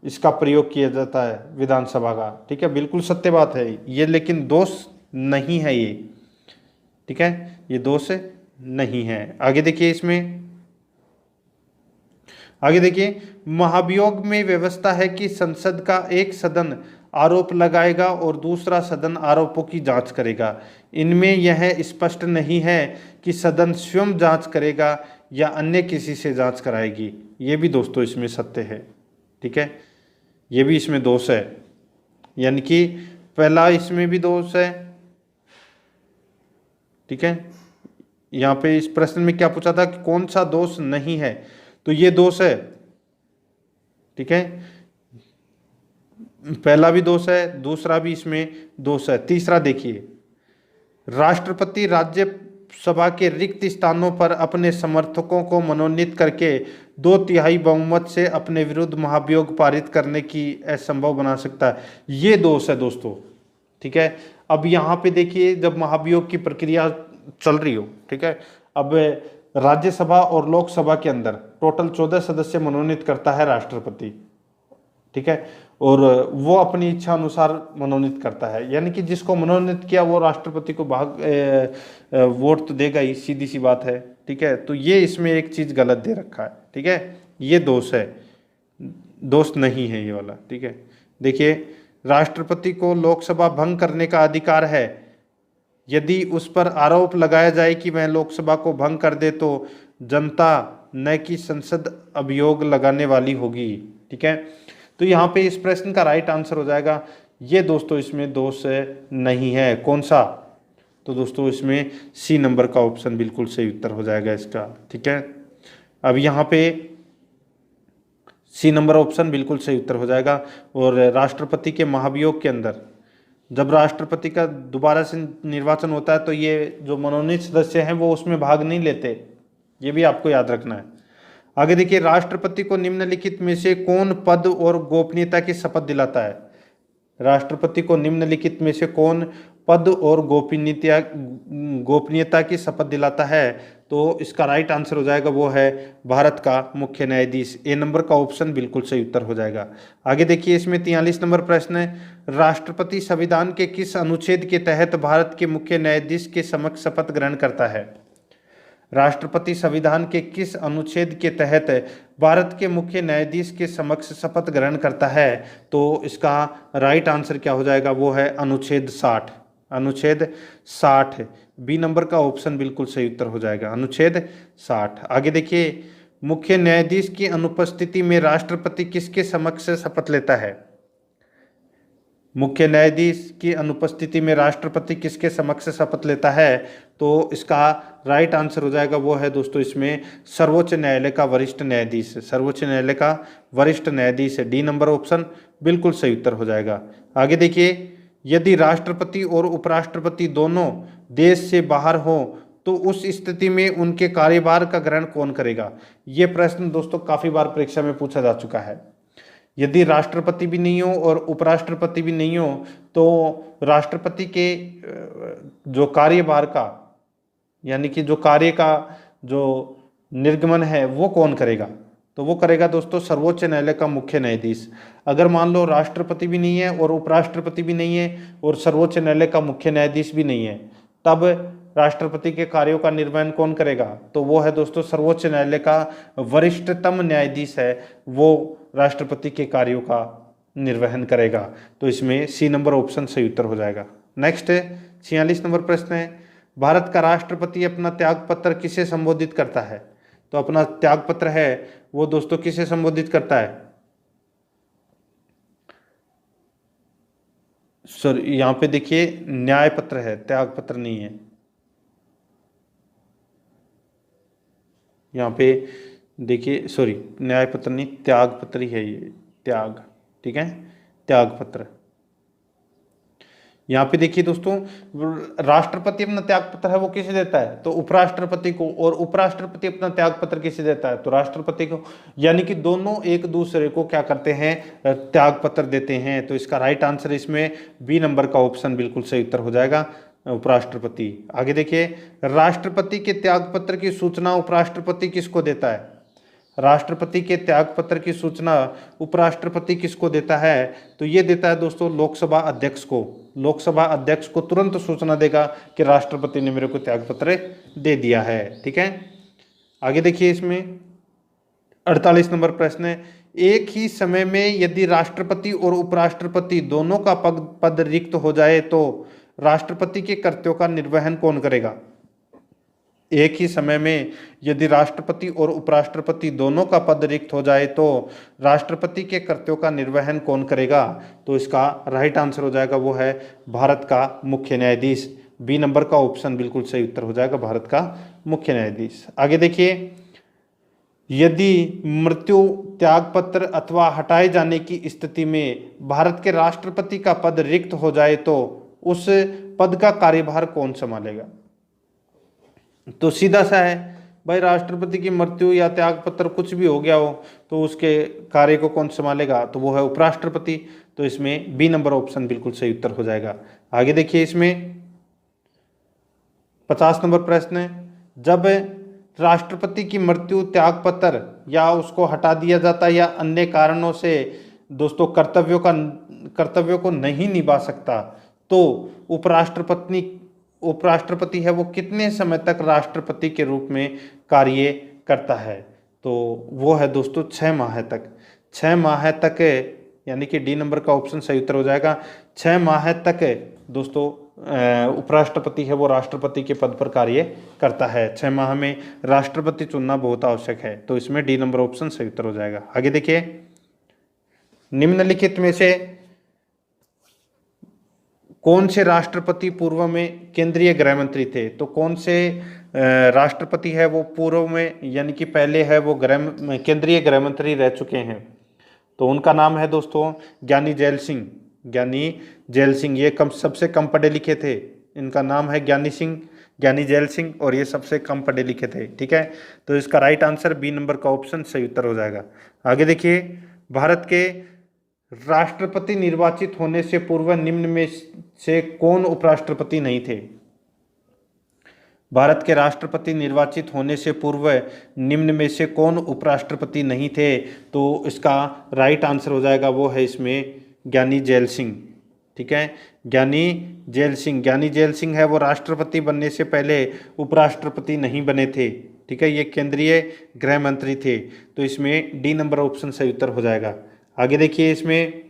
इसका प्रयोग किया जाता है विधानसभा का। ठीक है, बिल्कुल सत्य बात है ये, लेकिन दोष नहीं है ये। ठीक है, ये दोष नहीं है। आगे देखिए, इसमें आगे देखिए, महाभियोग में व्यवस्था है कि संसद का एक सदन आरोप लगाएगा और दूसरा सदन आरोपों की जांच करेगा। इनमें यह स्पष्ट नहीं है कि सदन स्वयं जांच करेगा या अन्य किसी से जांच कराएगी। ये भी दोस्तों इसमें सत्य है। ठीक है, ये भी इसमें दोष है, यानी कि पहला इसमें भी दोष है। ठीक है, यहाँ पे इस प्रश्न में क्या पूछा था कि कौन सा दोष नहीं है, तो ये दोष है। ठीक है, पहला भी दोष है, दूसरा भी इसमें दोष है। तीसरा देखिए, राष्ट्रपति राज्यसभा के रिक्त स्थानों पर अपने समर्थकों को मनोनीत करके 2/3 बहुमत से अपने विरुद्ध महाभियोग पारित करने की असंभव बना सकता है। ये दोष है दोस्तों। ठीक है, अब यहाँ पे देखिए, जब महाभियोग की प्रक्रिया चल रही हो, ठीक है, अब राज्यसभा और लोकसभा के अंदर टोटल 14 सदस्य मनोनीत करता है राष्ट्रपति। ठीक है, और वो अपनी इच्छा अनुसार मनोनीत करता है, यानी कि जिसको मनोनीत किया वो राष्ट्रपति को वोट तो देगा ही, सीधी सी बात है। ठीक है, तो ये इसमें एक चीज गलत दे रखा है। ठीक है, ये दोष है, दोष नहीं है ये वाला। ठीक है, देखिए, राष्ट्रपति को लोकसभा भंग करने का अधिकार है यदि उस पर आरोप लगाया जाए कि वह लोकसभा को भंग कर दे तो जनता न कि संसद अभियोग लगाने वाली होगी। ठीक है, तो यहाँ पे इस प्रश्न का राइट आंसर हो जाएगा ये दोस्तों, इसमें दोष नहीं है। कौन सा, तो दोस्तों इसमें सी नंबर का ऑप्शन बिल्कुल सही उत्तर हो जाएगा इसका। ठीक है, अब यहाँ पे सी नंबर ऑप्शन बिल्कुल सही उत्तर हो जाएगा। और राष्ट्रपति के महाभियोग के अंदर जब राष्ट्रपति का दोबारा से निर्वाचन होता है तो ये जो मनोनीत सदस्य हैं वो उसमें भाग नहीं लेते, ये भी आपको याद रखना है। आगे देखिए, राष्ट्रपति को निम्नलिखित में से कौन पद और गोपनीयता की शपथ दिलाता है। राष्ट्रपति को निम्नलिखित में से कौन पद और गोपनीयता की शपथ दिलाता है, तो इसका राइट आंसर हो जाएगा वो है भारत का मुख्य न्यायाधीश। ए नंबर का ऑप्शन बिल्कुल सही उत्तर हो जाएगा। आगे देखिए, इसमें 43 नंबर प्रश्न है, राष्ट्रपति संविधान के किस अनुच्छेद के तहत भारत के मुख्य न्यायाधीश के समक्ष शपथ ग्रहण करता है। राष्ट्रपति संविधान के किस अनुच्छेद के तहत भारत के मुख्य न्यायाधीश के समक्ष शपथ ग्रहण करता है, तो इसका राइट आंसर क्या हो जाएगा, वो है अनुच्छेद 60। अनुच्छेद 60, बी नंबर का ऑप्शन बिल्कुल सही उत्तर हो जाएगा, अनुच्छेद 60। आगे देखिए, मुख्य न्यायाधीश की अनुपस्थिति में राष्ट्रपति किसके समक्ष शपथ लेता है। मुख्य न्यायाधीश की अनुपस्थिति में राष्ट्रपति किसके समक्ष शपथ लेता है, तो इसका राइट आंसर हो जाएगा वो है दोस्तों इसमें सर्वोच्च न्यायालय का वरिष्ठ न्यायाधीश। सर्वोच्च न्यायालय का वरिष्ठ न्यायाधीश है, डी नंबर ऑप्शन बिल्कुल सही उत्तर हो जाएगा। आगे देखिए, यदि राष्ट्रपति और उपराष्ट्रपति दोनों देश से बाहर हो तो उस स्थिति में उनके कार्यभार का ग्रहण कौन करेगा। ये प्रश्न दोस्तों काफी बार परीक्षा में पूछा जा चुका है। यदि राष्ट्रपति भी नहीं हो और उपराष्ट्रपति भी नहीं हो तो राष्ट्रपति के जो कार्यभार का, यानी कि जो कार्य का जो निर्गमन है वो कौन करेगा? तो वो करेगा दोस्तों सर्वोच्च न्यायालय का मुख्य न्यायाधीश। अगर मान लो राष्ट्रपति भी नहीं है और उपराष्ट्रपति भी नहीं है और सर्वोच्च न्यायालय का मुख्य न्यायाधीश भी नहीं है, तब राष्ट्रपति के कार्यों का निर्वहन कौन करेगा? तो वो है दोस्तों सर्वोच्च न्यायालय का वरिष्ठतम न्यायाधीश है, वो राष्ट्रपति के कार्यों का निर्वहन करेगा। तो इसमें सी नंबर ऑप्शन सही उत्तर हो जाएगा। नेक्स्ट 46 नंबर प्रश्न है, भारत का राष्ट्रपति अपना त्याग पत्र किसे संबोधित करता है? तो अपना त्याग पत्र है वो दोस्तों किसे संबोधित करता है? सर यहां पे देखिए न्याय पत्र है, त्याग पत्र नहीं है। यहाँ पे देखिए सॉरी न्याय पत्र नहीं, त्याग पत्र ही है ये, त्याग, ठीक है, त्याग पत्र। यहाँ पे देखिए दोस्तों राष्ट्रपति अपना त्याग पत्र है वो किसे देता है? तो उपराष्ट्रपति को, और उपराष्ट्रपति अपना त्याग पत्र किसे देता है? तो राष्ट्रपति को। यानी कि दोनों एक दूसरे को क्या करते हैं? त्याग पत्र देते हैं। तो इसका राइट आंसर इसमें बी नंबर का ऑप्शन बिल्कुल सही उत्तर हो जाएगा, उपराष्ट्रपति। आगे देखिए, राष्ट्रपति के त्याग पत्र की सूचना उपराष्ट्रपति किसको देता है? राष्ट्रपति के त्याग पत्र की सूचना उपराष्ट्रपति किसको देता है? तो ये देता है दोस्तों लोकसभा अध्यक्ष को। लोकसभा अध्यक्ष को तुरंत सूचना देगा कि राष्ट्रपति ने मेरे को त्याग पत्र दे दिया है, ठीक है। आगे देखिए, इसमें 48 नंबर प्रश्न है, एक ही समय में यदि राष्ट्रपति और उपराष्ट्रपति दोनों का पद रिक्त हो जाए तो राष्ट्रपति के कर्तव्यों का निर्वहन कौन करेगा? एक ही समय में यदि राष्ट्रपति और उपराष्ट्रपति दोनों का पद रिक्त हो जाए तो राष्ट्रपति के कर्तव्यों का निर्वहन कौन करेगा? तो इसका राइट आंसर हो जाएगा वो है भारत का मुख्य न्यायाधीश। बी नंबर का ऑप्शन बिल्कुल सही उत्तर हो जाएगा, भारत का मुख्य न्यायाधीश। आगे देखिए, यदि मृत्यु, त्याग पत्र अथवा हटाए जाने की स्थिति में भारत के राष्ट्रपति का पद रिक्त हो जाए तो उस पद का कार्यभार कौन संभालेगा? तो सीधा सा है भाई, राष्ट्रपति की मृत्यु या त्याग पत्र कुछ भी हो गया हो तो उसके कार्य को कौन संभालेगा? तो वो है उपराष्ट्रपति। तो इसमें बी नंबर ऑप्शन बिल्कुल सही उत्तर हो जाएगा। आगे देखिए, इसमें 50 नंबर प्रश्न है, जब राष्ट्रपति की मृत्यु, त्याग पत्र या उसको हटा दिया जाता या अन्य कारणों से दोस्तों कर्तव्यों को नहीं निभा सकता तो उपराष्ट्रपति है वो कितने समय तक राष्ट्रपति के रूप में कार्य करता है? तो वो है दोस्तों 6 माह तक। 6 माह तक, यानी कि डी नंबर का ऑप्शन सही उत्तर हो जाएगा। 6 माह तक दोस्तों उपराष्ट्रपति है वो राष्ट्रपति के पद पर कार्य करता है। 6 माह में राष्ट्रपति चुनना बहुत आवश्यक है। तो इसमें डी नंबर ऑप्शन सही उत्तर हो जाएगा। आगे देखिए, निम्नलिखित में से कौन से राष्ट्रपति पूर्व में केंद्रीय गृह मंत्री थे? तो कौन से राष्ट्रपति है वो पूर्व में, यानी कि पहले है वो केंद्रीय गृह मंत्री रह चुके हैं? तो उनका नाम है दोस्तों ज्ञानी जैल सिंह। ज्ञानी जैल सिंह ये सबसे कम पढ़े लिखे थे। इनका नाम है ज्ञानी जैल सिंह और ये सबसे कम पढ़े लिखे थे, ठीक है। तो इसका राइट आंसर बी नंबर का ऑप्शन सही उत्तर हो जाएगा। आगे देखिए, भारत के राष्ट्रपति निर्वाचित होने से पूर्व निम्न में से कौन उपराष्ट्रपति नहीं थे? भारत के राष्ट्रपति निर्वाचित होने से पूर्व निम्न में से कौन उपराष्ट्रपति नहीं थे? तो इसका राइट आंसर हो जाएगा वो है इसमें ज्ञानी जैल सिंह, ठीक है। ज्ञानी जैल सिंह है वो राष्ट्रपति बनने से पहले उपराष्ट्रपति नहीं बने थे, ठीक है। ये केंद्रीय गृह मंत्री थे। तो इसमें डी नंबर ऑप्शन सही उत्तर हो जाएगा। आगे देखिए, इसमें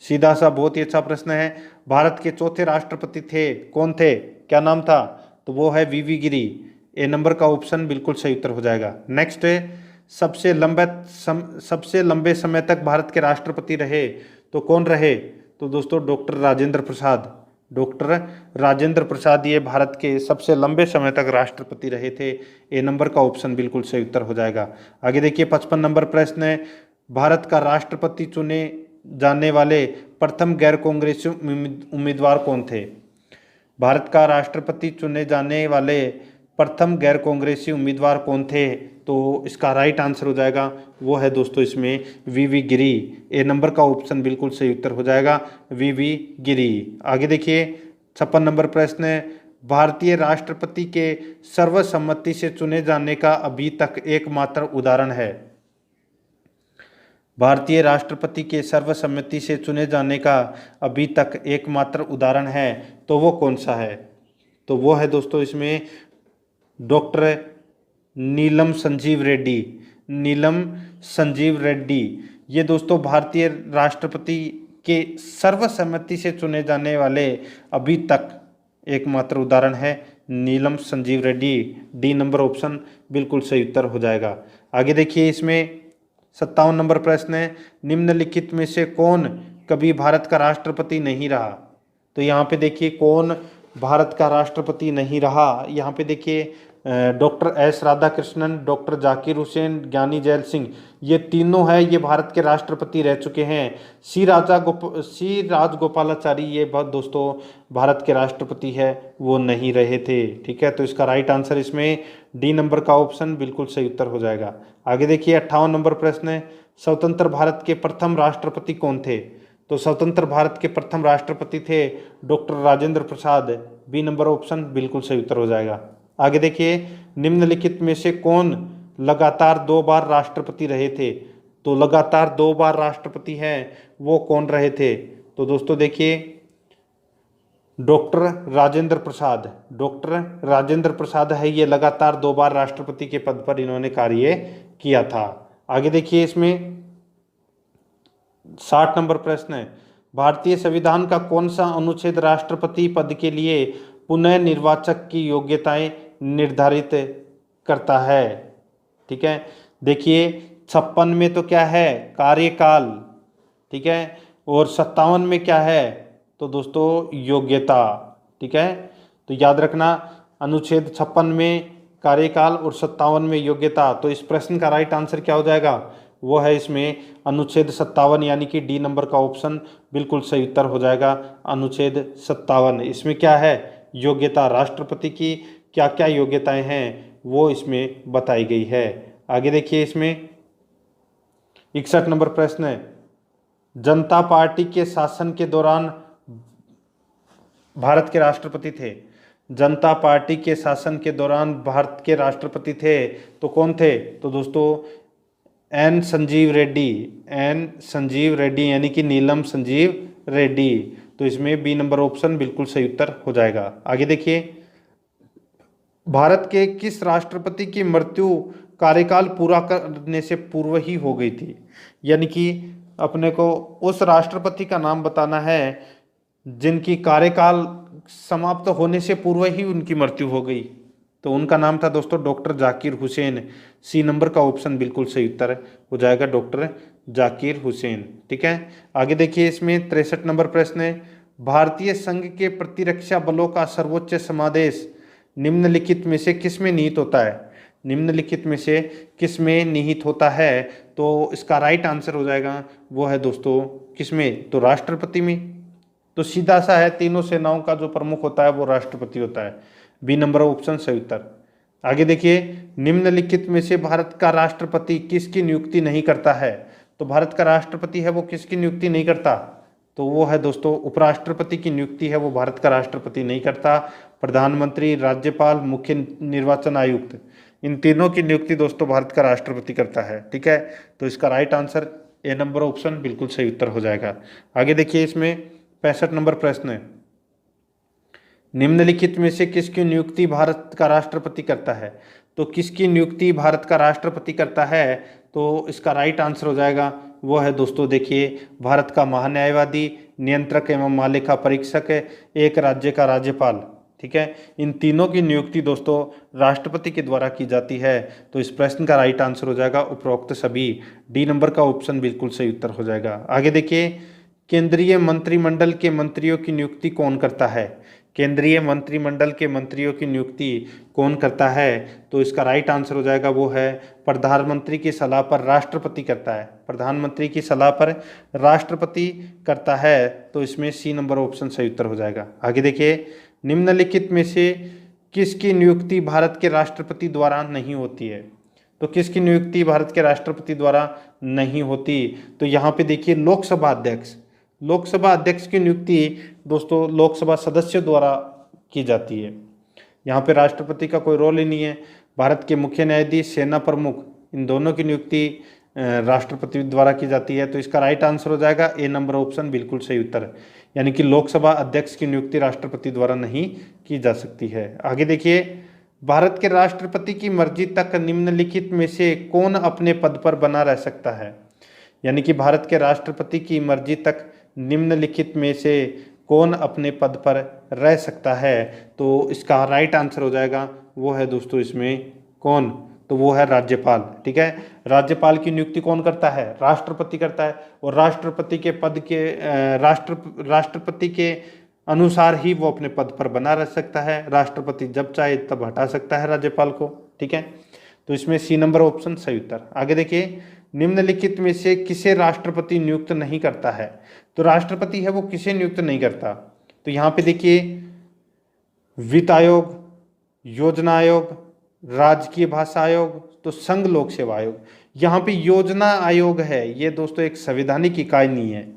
सीधा सा बहुत ही अच्छा प्रश्न है, भारत के चौथे राष्ट्रपति थे, कौन थे, क्या नाम था? तो वो है वीवी गिरी। ए नंबर का ऑप्शन बिल्कुल सही उत्तर हो जाएगा। नेक्स्ट है, सबसे लंबे समय तक भारत के राष्ट्रपति रहे तो कौन रहे? तो दोस्तों डॉक्टर राजेंद्र प्रसाद ये भारत के सबसे लंबे समय तक राष्ट्रपति रहे थे। ए नंबर का ऑप्शन बिल्कुल सही उत्तर हो जाएगा। आगे देखिए, 55 नंबर प्रश्न है, भारत का राष्ट्रपति चुने जाने वाले प्रथम गैर कांग्रेसी उम्मीदवार कौन थे? भारत का राष्ट्रपति चुने जाने वाले प्रथम गैर कांग्रेसी उम्मीदवार कौन थे? तो इसका राइट आंसर हो जाएगा वो है दोस्तों इसमें वीवी गिरी। ए नंबर का ऑप्शन बिल्कुल सही उत्तर हो जाएगा, वीवी गिरी। आगे देखिए, 56 नंबर प्रश्न है, भारतीय राष्ट्रपति के सर्वसम्मति से चुने जाने का अभी तक एकमात्र उदाहरण है? भारतीय राष्ट्रपति के सर्वसम्मति से चुने जाने का अभी तक एकमात्र उदाहरण है, तो वो कौन सा है? तो वो है दोस्तों इसमें डॉक्टर नीलम संजीव रेड्डी। नीलम संजीव रेड्डी ये दोस्तों भारतीय राष्ट्रपति के सर्वसम्मति से चुने जाने वाले अभी तक एकमात्र उदाहरण है, Neelam Sanjiva Reddy. D number option बिल्कुल सही उत्तर हो जाएगा। आगे देखिए इसमें 57 नंबर प्रश्न है, निम्नलिखित में से कौन कभी भारत का राष्ट्रपति नहीं रहा? तो यहाँ पे देखिए कौन भारत का राष्ट्रपति नहीं रहा। यहाँ पे देखिए doctor S Radhakrishnan, doctor Zakir Hussain, ज्ञानी जैल सिंह, ये तीनों है ये भारत के राष्ट्रपति रह चुके हैं। सी राजगोपालाचारी ये बहुत दोस्तों भारत के राष्ट्रपति है, वो नहीं रहे थे। ठीक है, तो इसका राइट आंसर इसमें डी नंबर का ऑप्शन बिल्कुल सही उत्तर हो जाएगा। आगे देखिए 58 नंबर प्रश्न है, स्वतंत्र भारत के प्रथम राष्ट्रपति कौन थे? तो स्वतंत्र भारत के प्रथम राष्ट्रपति थे doctor Rajendra Prasad. B number option बिल्कुल सही उत्तर हो जाएगा। आगे देखिए निम्नलिखित में से कौन लगातार 2 बार राष्ट्रपति रहे थे? तो लगातार 2 बार राष्ट्रपति हैं, वो कौन रहे थे? तो दोस्तों देखिए डॉक्टर राजेंद्र प्रसाद। डॉक्टर राजेंद्र प्रसाद है ये लगातार 2 बार राष्ट्रपति के पद पर इन्होंने कार्य किया था। आगे देखिए इसमें 60 नंबर प्रश्न है, भारतीय संविधान का कौन सा अनुच्छेद राष्ट्रपति पद के लिए पुनः निर्वाचक की योग्यताएं निर्धारित करता है? ठीक है, देखिए 56 में तो क्या है, कार्यकाल। ठीक है, और 57 में क्या है, तो दोस्तों योग्यता। ठीक है, तो याद रखना अनुच्छेद 56 में कार्यकाल और 57 में योग्यता। तो इस प्रश्न का राइट आंसर क्या हो जाएगा? वो है इसमें अनुच्छेद 57 यानी कि डी नंबर का ऑप्शन बिल्कुल सही उत्तर हो जाएगा। अनुच्छेद 57 इसमें क्या है, योग्यता। राष्ट्रपति की क्या क्या योग्यताएं हैं वो इसमें बताई गई है। आगे देखिए इसमें 61 नंबर प्रश्न है, जनता पार्टी के शासन के दौरान भारत के राष्ट्रपति थे। जनता पार्टी के शासन के दौरान भारत के राष्ट्रपति थे तो कौन थे? तो दोस्तों एन संजीव रेड्डी। एन संजीव रेड्डी यानी कि नीलम संजीव रेड्डी। तो इसमें बी नंबर ऑप्शन बिल्कुल सही उत्तर हो जाएगा। आगे देखिए भारत के किस राष्ट्रपति की मृत्यु कार्यकाल पूरा करने से पूर्व ही हो गई थी? यानी कि अपने को उस राष्ट्रपति का नाम बताना है जिनकी कार्यकाल समाप्त होने से पूर्व ही उनकी मृत्यु हो गई। तो उनका नाम था दोस्तों doctor Zakir Hussain. C number का ऑप्शन बिल्कुल सही उत्तर हो जाएगा, डॉक्टर जाकिर हुसैन। ठीक है, आगे देखिए इसमें 63 नंबर प्रश्न है, भारतीय संघ के प्रतिरक्षा बलों का सर्वोच्च समादेश निम्नलिखित में से किस में निहित होता है? निम्नलिखित में से किस में निहित होता है? तो इसका राइट आंसर हो जाएगा वो है दोस्तों किस में? तो राष्ट्रपति में। तो सीधा सा है, तीनों सेनाओं का जो प्रमुख होता है वो राष्ट्रपति होता है। बी नंबर ऑप्शन सही उत्तर। आगे देखिए निम्नलिखित में से भारत का राष्ट्रपति किसकी नियुक्ति नहीं करता है? तो भारत का राष्ट्रपति है वो किसकी नियुक्ति नहीं करता? तो वो है दोस्तों उपराष्ट्रपति की नियुक्ति है वो भारत का राष्ट्रपति नहीं करता। प्रधानमंत्री, राज्यपाल, मुख्य निर्वाचन आयुक्त, इन तीनों की नियुक्ति दोस्तों भारत का राष्ट्रपति करता है। ठीक है, तो इसका right answer A number option बिल्कुल सही उत्तर हो जाएगा। आगे देखिए इसमें 65 नंबर प्रश्न है, निम्नलिखित में से किसकी नियुक्ति भारत का राष्ट्रपति करता है? तो किसकी नियुक्ति भारत का राष्ट्रपति करता है? तो इसका राइट आंसर हो जाएगा वो है दोस्तों देखिए भारत का महान्यायवादी, नियंत्रक एवं महालेखा परीक्षक, एक राज्य का राज्यपाल। ठीक है, इन तीनों की नियुक्ति दोस्तों राष्ट्रपति के द्वारा की जाती है। तो इस प्रश्न का राइट आंसर हो जाएगा उपरोक्त सभी। डी नंबर का ऑप्शन बिल्कुल सही उत्तर हो जाएगा। आगे देखिए केंद्रीय मंत्रिमंडल के मंत्रियों की नियुक्ति कौन करता है? केंद्रीय मंत्रिमंडल के मंत्रियों की नियुक्ति कौन करता है? तो इसका राइट आंसर हो जाएगा वो है प्रधानमंत्री की सलाह पर राष्ट्रपति करता है। प्रधानमंत्री की सलाह पर राष्ट्रपति करता है। तो इसमें सी नंबर ऑप्शन सही उत्तर हो जाएगा। आगे देखिए निम्नलिखित में से किसकी नियुक्ति भारत के राष्ट्रपति द्वारा नहीं होती है? तो किसकी नियुक्ति भारत के राष्ट्रपति द्वारा नहीं होती? तो यहाँ पे देखिए लोकसभा अध्यक्ष। लोकसभा अध्यक्ष की नियुक्ति दोस्तों लोकसभा सदस्य द्वारा की जाती है। यहाँ पे राष्ट्रपति का कोई रोल ही नहीं है। भारत के मुख्य न्यायाधीश, सेना प्रमुख, इन दोनों की नियुक्ति राष्ट्रपति द्वारा की जाती है। तो इसका राइट आंसर हो जाएगा ए नंबर ऑप्शन, बिल्कुल सही उत्तर है। यानी कि लोकसभा अध्यक्ष की नियुक्ति राष्ट्रपति द्वारा नहीं की जा सकती है। आगे देखिए, भारत के राष्ट्रपति की मर्जी तक निम्नलिखित में से कौन अपने पद पर बना रह सकता है। यानी कि भारत के राष्ट्रपति की मर्जी तक निम्नलिखित में से कौन अपने पद पर रह सकता है। तो इसका राइट आंसर हो जाएगा, वो है दोस्तों इसमें कौन, तो वो है राज्यपाल। ठीक है, राज्यपाल की नियुक्ति कौन करता है, राष्ट्रपति करता है। और राष्ट्रपति के पद के राष्ट्रपति के अनुसार ही वो अपने पद पर बना रह सकता है। राष्ट्रपति जब चाहे तब हटा सकता है राज्यपाल को। ठीक है, तो इसमें सी नंबर ऑप्शन सही उत्तर। आगे देखिए, निम्नलिखित में से किसे राष्ट्रपति नियुक्त नहीं करता है। तो राष्ट्रपति है वो किसे नियुक्त नहीं करता, तो यहाँ पे देखिए, वित्त आयोग, योजना आयोग, राजकीय भाषा आयोग, तो संघ लोक सेवा आयोग। यहाँ पे योजना आयोग है, ये दोस्तों एक संवैधानिक इकाई नहीं है।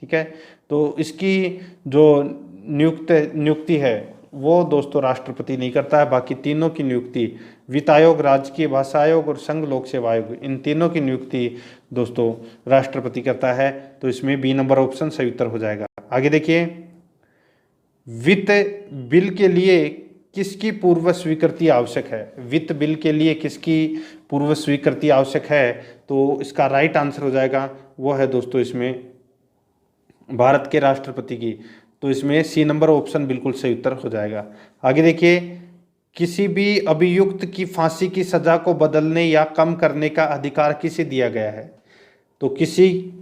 ठीक है, तो इसकी जो नियुक्ति है वो दोस्तों राष्ट्रपति नहीं करता है। बाकी तीनों की नियुक्ति, वित्त आयोग, राजकीय भाषा आयोग और संघ लोक सेवा आयोग, इन तीनों की नियुक्ति दोस्तों राष्ट्रपति करता है। तो इसमें बी नंबर ऑप्शन सही उत्तर हो जाएगा। आगे देखिए, वित्त बिल के लिए किसकी पूर्व स्वीकृति आवश्यक है। वित्त बिल के लिए किसकी पूर्व स्वीकृति आवश्यक है, तो इसका राइट आंसर हो जाएगा, वो है दोस्तों इसमें भारत के राष्ट्रपति की। तो इसमें सी नंबर ऑप्शन बिल्कुल सही उत्तर हो जाएगा। आगे देखिए, किसी भी अभियुक्त की फांसी की सजा को बदलने या कम करने का अधिकार किसे दिया गया है। तो किसी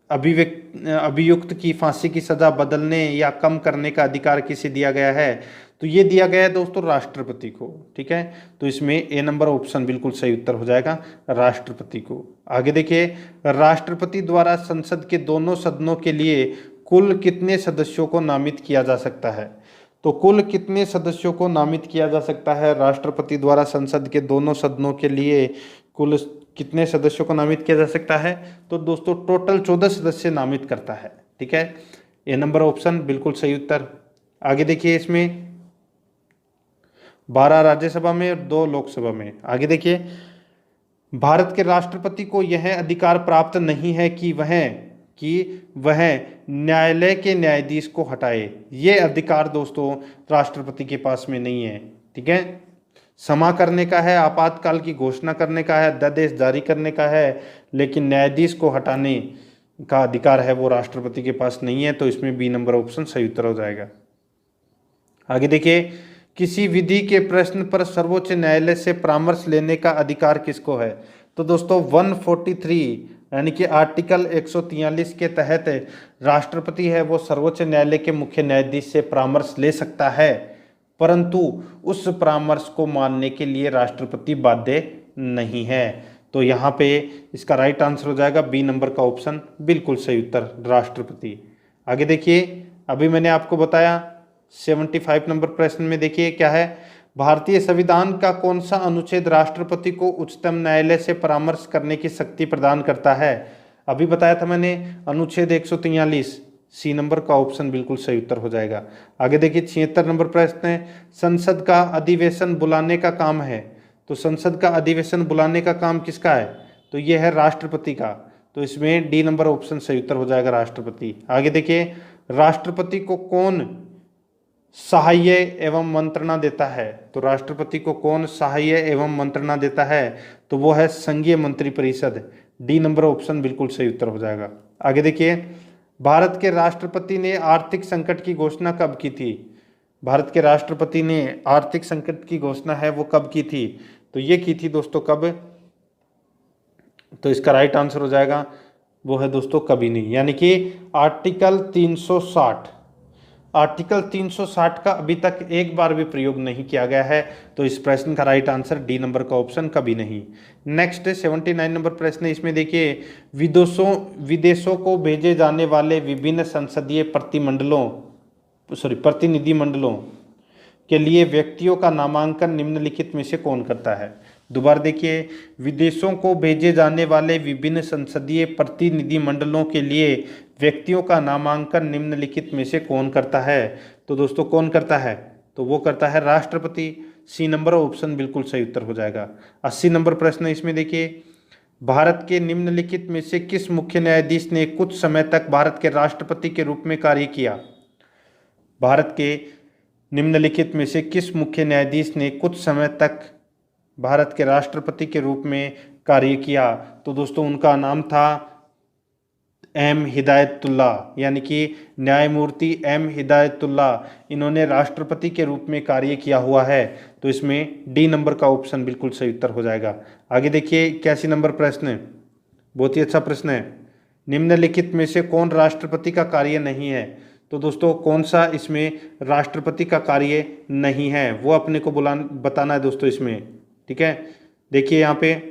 अभियुक्त की फांसी की सजा बदलने या कम करने का अधिकार किसे दिया गया है, तो ये दिया गया है दोस्तों राष्ट्रपति को। ठीक है, तो इसमें ए नंबर ऑप्शन बिल्कुल सही उत्तर हो जाएगा, राष्ट्रपति को। आगे देखिए, राष्ट्रपति द्वारा संसद के दोनों सदनों के लिए कुल कितने सदस्यों को नामित किया जा सकता है। तो कुल कितने सदस्यों को नामित किया जा सकता है राष्ट्रपति द्वारा संसद के दोनों सदनों के लिए, कुल कितने सदस्यों को नामित किया जा सकता है। तो दोस्तों टोटल 14 सदस्य नामित करता है। ठीक है, ए नंबर ऑप्शन बिल्कुल सही उत्तर। आगे देखिए, इसमें 12 राज्यसभा में और 2 लोकसभा में। आगे देखिए, भारत के राष्ट्रपति को यह अधिकार प्राप्त नहीं है कि वह न्यायालय के न्यायाधीश को हटाए। ये अधिकार दोस्तों राष्ट्रपति के पास में नहीं है। ठीक है, क्षमा करने का है, आपातकाल की घोषणा करने का है, अध्यादेश जारी करने का है, लेकिन न्यायाधीश को हटाने का अधिकार है वो राष्ट्रपति के पास नहीं है। तो इसमें बी नंबर ऑप्शन सही उत्तर हो जाएगा। आगे देखिए, किसी विधि के प्रश्न पर सर्वोच्च न्यायालय से परामर्श लेने का अधिकार किसको है। तो दोस्तों 143 यानी कि आर्टिकल 143 के तहत राष्ट्रपति है वो सर्वोच्च न्यायालय के मुख्य न्यायाधीश से परामर्श ले सकता है, परंतु उस परामर्श को मानने के लिए राष्ट्रपति बाध्य नहीं है। तो यहाँ पे इसका राइट आंसर हो जाएगा बी नंबर का ऑप्शन, बिल्कुल सही उत्तर, राष्ट्रपति। आगे देखिए, अभी मैंने आपको बताया 75 नंबर प्रश्न में देखिए क्या है, भारतीय संविधान का कौन सा अनुच्छेद राष्ट्रपति को उच्चतम न्यायालय से परामर्श करने की शक्ति प्रदान करता है। अभी बताया था मैंने, अनुच्छेद 143, सी नंबर का ऑप्शन बिल्कुल सही उत्तर हो जाएगा। आगे देखिए 76 नंबर प्रश्न है, संसद का अधिवेशन बुलाने का काम है। तो संसद का अधिवेशन बुलाने का काम किसका है, तो ये है राष्ट्रपति का। तो इसमें डी नंबर ऑप्शन सही उत्तर हो जाएगा, राष्ट्रपति। आगे देखिए, राष्ट्रपति को कौन सहाय्य एवं मंत्रणा देता है। तो राष्ट्रपति को कौन सहाय्य एवं मंत्रणा देता है, तो वो है संघीय मंत्रिपरिषद। डी नंबर ऑप्शन बिल्कुल सही उत्तर हो जाएगा। आगे देखिए, भारत के राष्ट्रपति ने आर्थिक संकट की घोषणा कब की थी। भारत के राष्ट्रपति ने आर्थिक संकट की घोषणा है वो कब की थी, तो ये की थी दोस्तों कब, तो इसका राइट आंसर हो जाएगा वो है दोस्तों कभी नहीं, यानी कि आर्टिकल 360। आर्टिकल 360 का अभी तक एक बार भी प्रयोग नहीं किया गया है। तो इस प्रश्न का राइट आंसर डी नंबर का ऑप्शन कभी नहीं। नेक्स्ट 79 नंबर प्रश्न है, इसमें देखिए, विदेशों को भेजे जाने वाले विभिन्न संसदीय प्रतिनिधिमंडलों के लिए व्यक्तियों का नामांकन निम्नलिखित में से कौन करता है। दोबारा देखिए, विदेशों को भेजे जाने वाले विभिन्न संसदीय प्रतिनिधिमंडलों के लिए व्यक्तियों का नामांकन निम्नलिखित में से कौन करता है। तो दोस्तों कौन करता है, तो वो करता है राष्ट्रपति। सी नंबर ऑप्शन बिल्कुल सही उत्तर हो जाएगा। 80 नंबर प्रश्न है, इसमें देखिए, भारत के निम्नलिखित में से किस मुख्य न्यायाधीश ने कुछ समय तक भारत के राष्ट्रपति के रूप में कार्य किया? भारत के निम्नलिखित में से किस मुख्य न्यायाधीश ने कुछ समय तक भारत के राष्ट्रपति के रूप में कार्य किया? तो दोस्तों उनका नाम था एम हिदायतुल्ला, यानी कि न्यायमूर्ति एम हिदायतुल्ला। इन्होंने राष्ट्रपति के रूप में कार्य किया हुआ है। तो इसमें डी नंबर का ऑप्शन बिल्कुल सही उत्तर हो जाएगा। आगे देखिए 81 नंबर प्रश्न है, बहुत ही अच्छा प्रश्न है। निम्नलिखित में से कौन राष्ट्रपति का कार्य नहीं है? तो दोस्तों कौन सा इसमें राष्ट्रपति का कार्य नहीं है वो अपने को बताना है दोस्तों इसमें, ठीक है। देखिए यहाँ पे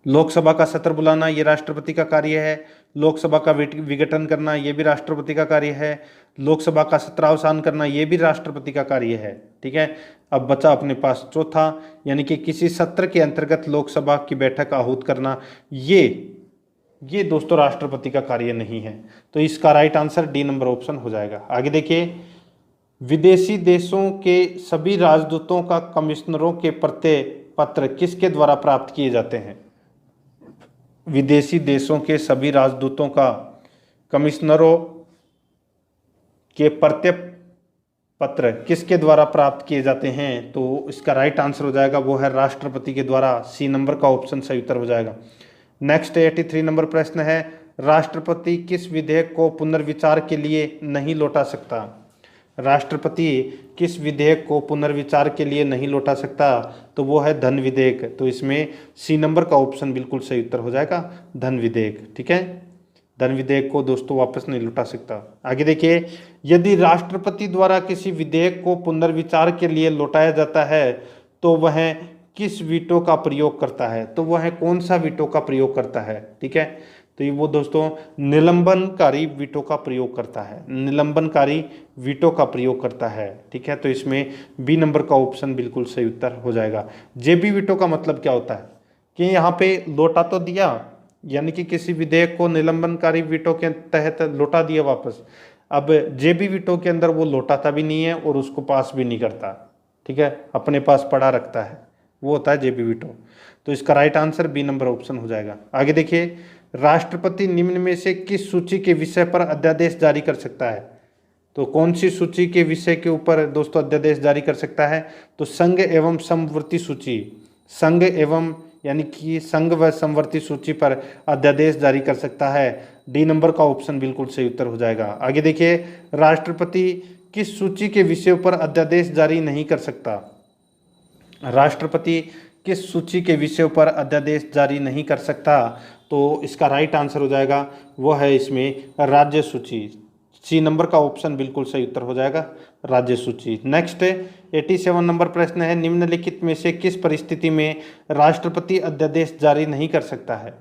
लोकसभा का सत्र बुलाना ये राष्ट्रपति का कार्य है, लोकसभा का विघटन करना ये भी राष्ट्रपति का कार्य है, लोकसभा का सत्रावसान करना ये भी राष्ट्रपति का कार्य है, ठीक है। अब बचा अपने पास चौथा, यानी कि किसी सत्र के अंतर्गत लोकसभा की बैठक आहूत करना, ये दोस्तों राष्ट्रपति का कार्य नहीं है। तो इसका right answer D number option हो जाएगा। आगे देखिए, विदेशी देशों के सभी राजदूतों का कमिश्नरों के प्रत्यय पत्र किसके द्वारा प्राप्त किए जाते हैं? विदेशी देशों के सभी राजदूतों का कमिश्नरों के प्रत्यय पत्र किसके द्वारा प्राप्त किए जाते हैं? तो इसका राइट आंसर हो जाएगा वो है राष्ट्रपति के द्वारा। सी नंबर का ऑप्शन सही उत्तर हो जाएगा। नेक्स्ट 83 नंबर प्रश्न है, राष्ट्रपति किस विधेयक को पुनर्विचार के लिए नहीं लौटा सकता? राष्ट्रपति किस विधेयक को पुनर्विचार के लिए नहीं लौटा सकता? तो वो है धन विधेयक। तो इसमें सी नंबर का ऑप्शन बिल्कुल सही उत्तर हो जाएगा, धन विधेयक, ठीक है। धन विधेयक को दोस्तों वापस नहीं लौटा सकता। आगे देखिए, यदि राष्ट्रपति द्वारा किसी विधेयक को पुनर्विचार के लिए लौटाया जाता है तो वह किस वीटो का प्रयोग करता है? तो वह कौन सा वीटो का प्रयोग करता है, ठीक है। तो ये वो दोस्तों निलंबनकारी वीटो का प्रयोग करता है, निलंबनकारी वीटो का प्रयोग करता है, ठीक है। तो इसमें बी नंबर का ऑप्शन बिल्कुल सही उत्तर हो जाएगा। जेबी वीटो का मतलब क्या होता है कि यहाँ पे लौटा तो दिया, यानी कि किसी विधेयक को निलंबनकारी वीटो के तहत लौटा दिया वापस। अब जेबी वीटो के अंदर वो लौटाता भी नहीं है और उसको पास भी नहीं करता, ठीक है, अपने पास पड़ा रखता है, वो होता है जेबी वीटो। तो इसका right answer B number option हो जाएगा। आगे देखिए, राष्ट्रपति निम्न में से किस सूची के विषय पर अध्यादेश जारी कर सकता है? तो कौन सी सूची के विषय के ऊपर दोस्तों अध्यादेश जारी कर सकता है? तो संघ एवं समवर्ती सूची, संघ एवं यानी कि संघ व समवर्ती सूची पर अध्यादेश जारी कर सकता है। डी नंबर का ऑप्शन बिल्कुल सही उत्तर हो जाएगा। आगे देखिए, राष्ट्रपति किस सूची के विषय पर अध्यादेश जारी नहीं कर सकता? राष्ट्रपति किस सूची के विषय पर अध्यादेश जारी नहीं कर सकता? तो इसका राइट आंसर हो जाएगा वो है इसमें राज्य सूची। सी नंबर का ऑप्शन बिल्कुल सही उत्तर हो जाएगा, राज्य सूची। नेक्स्ट 87 नंबर प्रश्न है, निम्नलिखित में से किस परिस्थिति में राष्ट्रपति अध्यादेश जारी नहीं कर सकता है?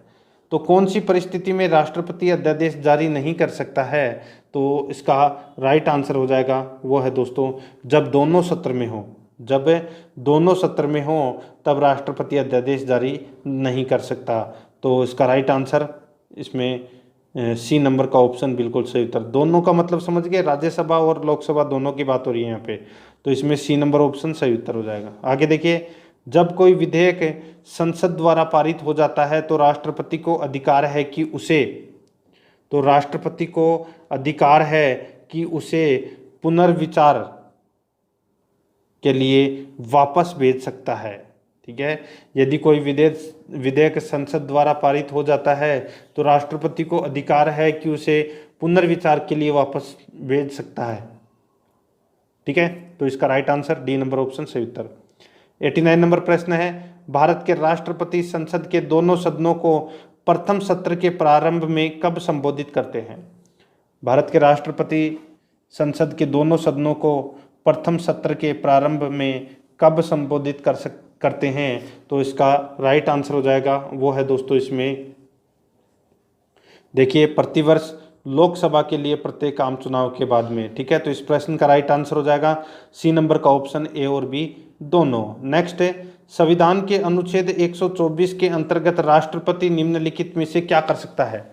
तो कौन सी परिस्थिति में राष्ट्रपति अध्यादेश जारी नहीं कर सकता है? तो इसका राइट आंसर हो जाएगा वो है दोस्तों जब दोनों सत्र में हो, जब दोनों सत्र में हो तब राष्ट्रपति अध्यादेश जारी नहीं कर सकता। तो इसका राइट आंसर इसमें सी नंबर का ऑप्शन बिल्कुल सही उत्तर। दोनों का मतलब समझ गए, राज्यसभा और लोकसभा दोनों की बात हो रही है यहाँ पे, तो इसमें सी नंबर ऑप्शन सही उत्तर हो जाएगा। आगे देखिए, जब कोई विधेयक संसद द्वारा पारित हो जाता है तो राष्ट्रपति को अधिकार है कि उसे, तो राष्ट्रपति को अधिकार है कि उसे पुनर्विचार के लिए वापस भेज सकता है, ठीक है। यदि कोई विधेयक संसद द्वारा पारित हो जाता है तो राष्ट्रपति को अधिकार है कि उसे पुनर्विचार के लिए वापस भेज सकता है, ठीक है। तो इसका right answer D number option सही उत्तर। 89 नंबर प्रश्न है, भारत के राष्ट्रपति संसद के दोनों सदनों को प्रथम सत्र के प्रारंभ में कब संबोधित करते हैं? भारत के राष्ट्रपति संसद के दोनों सदनों को प्रथम सत्र के प्रारंभ में कब संबोधित करते हैं? तो इसका राइट आंसर हो जाएगा वो है दोस्तों इसमें देखिए प्रतिवर्ष लोकसभा के लिए प्रत्येक आम चुनाव के बाद में, ठीक है। तो इस प्रश्न का राइट आंसर हो जाएगा सी नंबर का ऑप्शन ए और बी दोनों। नेक्स्ट, संविधान के अनुच्छेद 124 के अंतर्गत राष्ट्रपति निम्नलिखित में से क्या कर सकता है?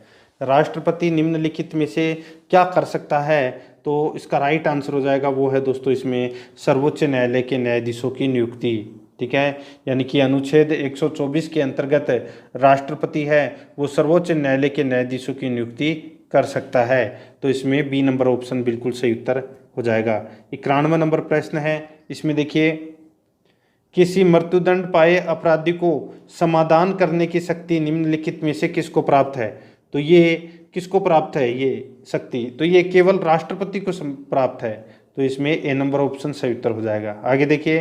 राष्ट्रपति निम्नलिखित में से क्या कर सकता है? तो इसका राइट आंसर हो जाएगा वो है दोस्तों इसमें सर्वोच्च न्यायालय के न्यायाधीशों की नियुक्ति। ठीक है, यानी कि अनुच्छेद 124 के अंतर्गत राष्ट्रपति है वो सर्वोच्च न्यायालय के न्यायाधीशों की नियुक्ति कर सकता है। तो इसमें बी नंबर ऑप्शन बिल्कुल सही उत्तर हो जाएगा। 91 नंबर प्रश्न है, इसमें देखिए, किसी मृत्युदंड पाए अपराधी को समाधान करने की शक्ति निम्नलिखित में से किसको प्राप्त है? तो ये किसको प्राप्त है ये शक्ति? तो ये केवल राष्ट्रपति को प्राप्त है। तो इसमें ए नंबर ऑप्शन सही उत्तर हो जाएगा। आगे देखिए,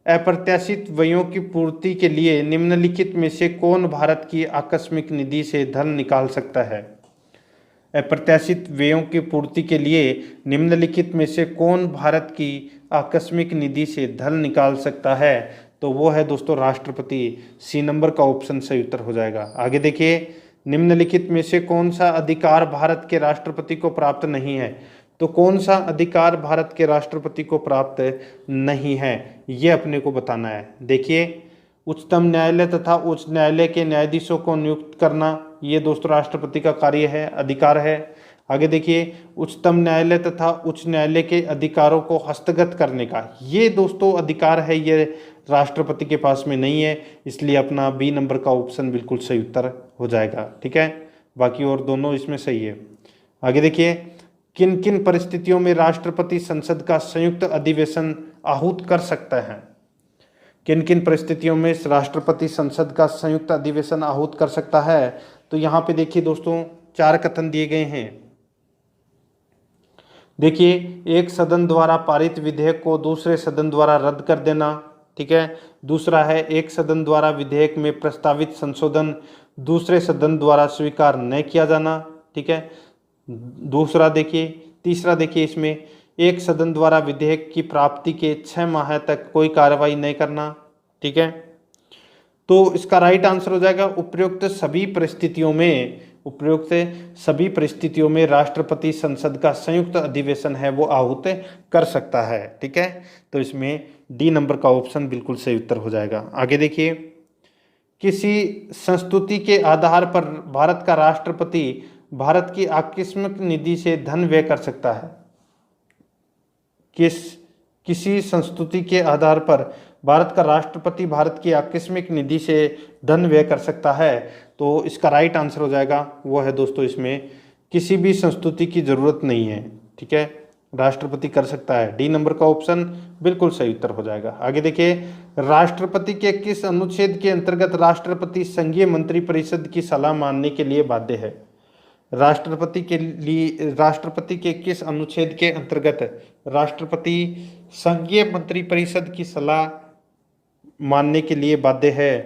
अप्रत्याशित व्ययों की पूर्ति के लिए निम्नलिखित में से कौन भारत की आकस्मिक निधि से धन निकाल सकता है? अप्रत्याशित व्ययों की पूर्ति के लिए निम्नलिखित में से कौन भारत की आकस्मिक निधि से धन निकाल सकता है? तो वो है दोस्तों राष्ट्रपति। सी नंबर का ऑप्शन सही उत्तर हो जाएगा। आगे देखिए, निम्नलिखित में से कौन सा अधिकार भारत के राष्ट्रपति को प्राप्त नहीं है? तो कौन सा अधिकार भारत के राष्ट्रपति को प्राप्त नहीं है, ये अपने को बताना है। देखिए, उच्चतम न्यायालय तथा उच्च न्यायालय के न्यायाधीशों को नियुक्त करना, ये दोस्तों राष्ट्रपति का कार्य है, अधिकार है। आगे देखिए, उच्चतम न्यायालय तथा उच्च न्यायालय के अधिकारों को हस्तगत करने का, ये दोस्तों अधिकार है, ये राष्ट्रपति के पास में नहीं है, इसलिए अपना बी नंबर का ऑप्शन बिल्कुल सही उत्तर हो जाएगा। ठीक है, बाकी और दोनों इसमें सही है। आगे देखिए, किन किन परिस्थितियों में राष्ट्रपति संसद का संयुक्त अधिवेशन आहूत कर सकता है? किन किन परिस्थितियों में राष्ट्रपति संसद का संयुक्त अधिवेशन आहूत कर सकता है? तो यहाँ पे देखिए दोस्तों, 4 कथन दिए गए हैं। देखिए, एक सदन द्वारा पारित विधेयक को दूसरे सदन द्वारा रद्द कर देना। ठीक है, दूसरा है एक सदन द्वारा विधेयक में प्रस्तावित संशोधन दूसरे सदन द्वारा स्वीकार न किया जाना। ठीक है, दूसरा देखिए, तीसरा देखिए, इसमें एक सदन द्वारा विधेयक की प्राप्ति के 6 माह तक कोई कार्रवाई नहीं करना। ठीक है, तो इसका राइट आंसर हो जाएगा उपयुक्त सभी परिस्थितियों में राष्ट्रपति संसद का संयुक्त अधिवेशन है वो आहूत कर सकता है। ठीक है, तो इसमें डी नंबर का ऑप्शन बिल्कुल सही उत्तर हो जाएगा। आगे देखिए, किसी संस्तुति के आधार पर भारत का राष्ट्रपति भारत की आकस्मिक निधि से धन व्यय कर सकता है? किसी संस्तुति के आधार पर भारत का राष्ट्रपति भारत की आकस्मिक निधि से धन व्यय कर सकता है? तो इसका राइट आंसर हो जाएगा वो है दोस्तों इसमें किसी भी संस्तुति की जरूरत नहीं है। ठीक है, राष्ट्रपति कर सकता है। डी नंबर का ऑप्शन बिल्कुल सही उत्तर हो जाएगा। आगे देखिए, राष्ट्रपति के किस अनुच्छेद के अंतर्गत राष्ट्रपति संघीय मंत्रिपरिषद की सलाह मानने के लिए बाध्य है? राष्ट्रपति के किस अनुच्छेद के अंतर्गत राष्ट्रपति संघीय मंत्रिपरिषद की सलाह मानने के लिए बाध्य है?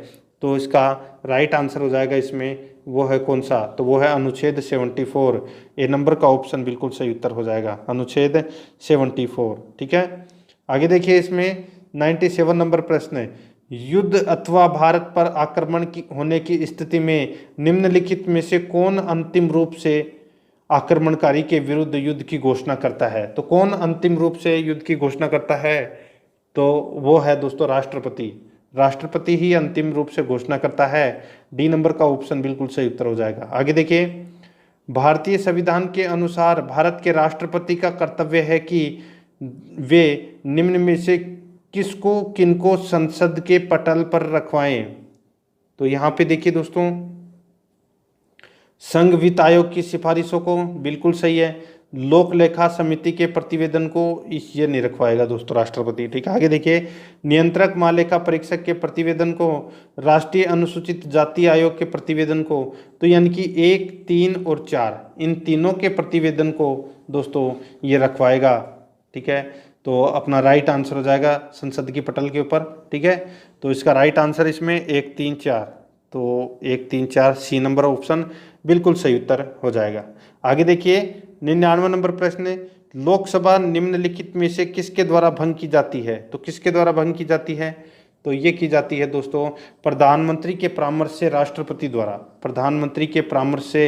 तो इसका राइट आंसर हो जाएगा इसमें वो है कौन सा? तो वो है अनुच्छेद 74। ए नंबर का ऑप्शन बिल्कुल सही उत्तर हो जाएगा, अनुच्छेद 74। ठीक है, आगे देखिए, इसमें 97 नंबर प्रश्न है, युद्ध अथवा भारत पर आक्रमण होने की स्थिति में निम्नलिखित में से कौन अंतिम रूप से आक्रमणकारी के विरुद्ध युद्ध की घोषणा करता है? तो कौन अंतिम रूप से युद्ध की घोषणा करता है? तो वो है दोस्तों राष्ट्रपति। राष्ट्रपति ही अंतिम रूप से घोषणा करता है। डी नंबर का ऑप्शन बिल्कुल सही उत्तर हो जाएगा। आगे देखिए, भारतीय संविधान के अनुसार भारत के राष्ट्रपति का कर्तव्य है कि वे निम्न में से किनको संसद के पटल पर रखवाएं? तो यहाँ पे देखिए दोस्तों, संघ वित्त आयोग की सिफारिशों को, बिल्कुल सही है। लोक लेखा समिति के प्रतिवेदन को ये नहीं रखवाएगा दोस्तों राष्ट्रपति। ठीक है, आगे देखिए, नियंत्रक महालेखा परीक्षक के प्रतिवेदन को, राष्ट्रीय अनुसूचित जाति आयोग के प्रतिवेदन को, तो यानी कि 1, 3 और 4 इन तीनों के प्रतिवेदन को दोस्तों ये रखवाएगा। ठीक है, तो अपना राइट आंसर हो जाएगा संसद की पटल के ऊपर। ठीक है, तो इसका राइट आंसर इसमें 1, 3, 4, तो 1, 3, 4 सी नंबर ऑप्शन बिल्कुल सही उत्तर हो जाएगा। आगे देखिए, 99 नंबर प्रश्न, लोकसभा निम्नलिखित में से किसके द्वारा भंग की जाती है? तो किसके द्वारा भंग की जाती है? तो ये की जाती है दोस्तों प्रधानमंत्री के परामर्श से राष्ट्रपति द्वारा। प्रधानमंत्री के परामर्श से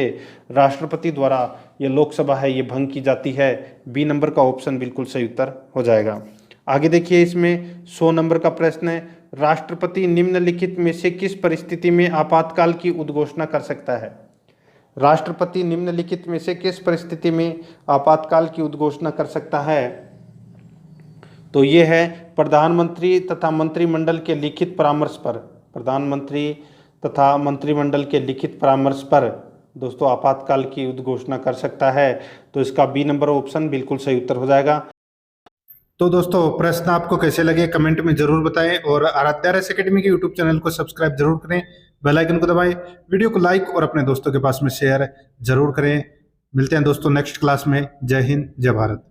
राष्ट्रपति द्वारा ये लोकसभा है ये भंग की जाती है। बी नंबर का ऑप्शन बिल्कुल सही उत्तर हो जाएगा। आगे देखिए, इसमें 100 नंबर का प्रश्न है, राष्ट्रपति निम्नलिखित में से किस परिस्थिति में आपातकाल की उद्घोषणा कर सकता है? राष्ट्रपति निम्नलिखित में से किस परिस्थिति में आपातकाल की उद्घोषणा कर सकता है? तो ये है प्रधानमंत्री तथा मंत्रिमंडल के लिखित परामर्श पर। प्रधानमंत्री तथा मंत्रिमंडल के लिखित परामर्श पर दोस्तों आपातकाल की उद्घोषणा कर सकता है। तो इसका बी नंबर ऑप्शन बिल्कुल सही उत्तर हो जाएगा। तो दोस्तों प्रश्न आपको कैसे लगे कमेंट में जरूर बताएं और आराध्या रेस एकेडमी के यूट्यूब चैनल को सब्सक्राइब जरूर करें, बेल आइकन को दबाएं, वीडियो को लाइक और अपने दोस्तों के पास में शेयर जरूर करें। मिलते हैं दोस्तों नेक्स्ट क्लास में। जय हिंद, जय भारत।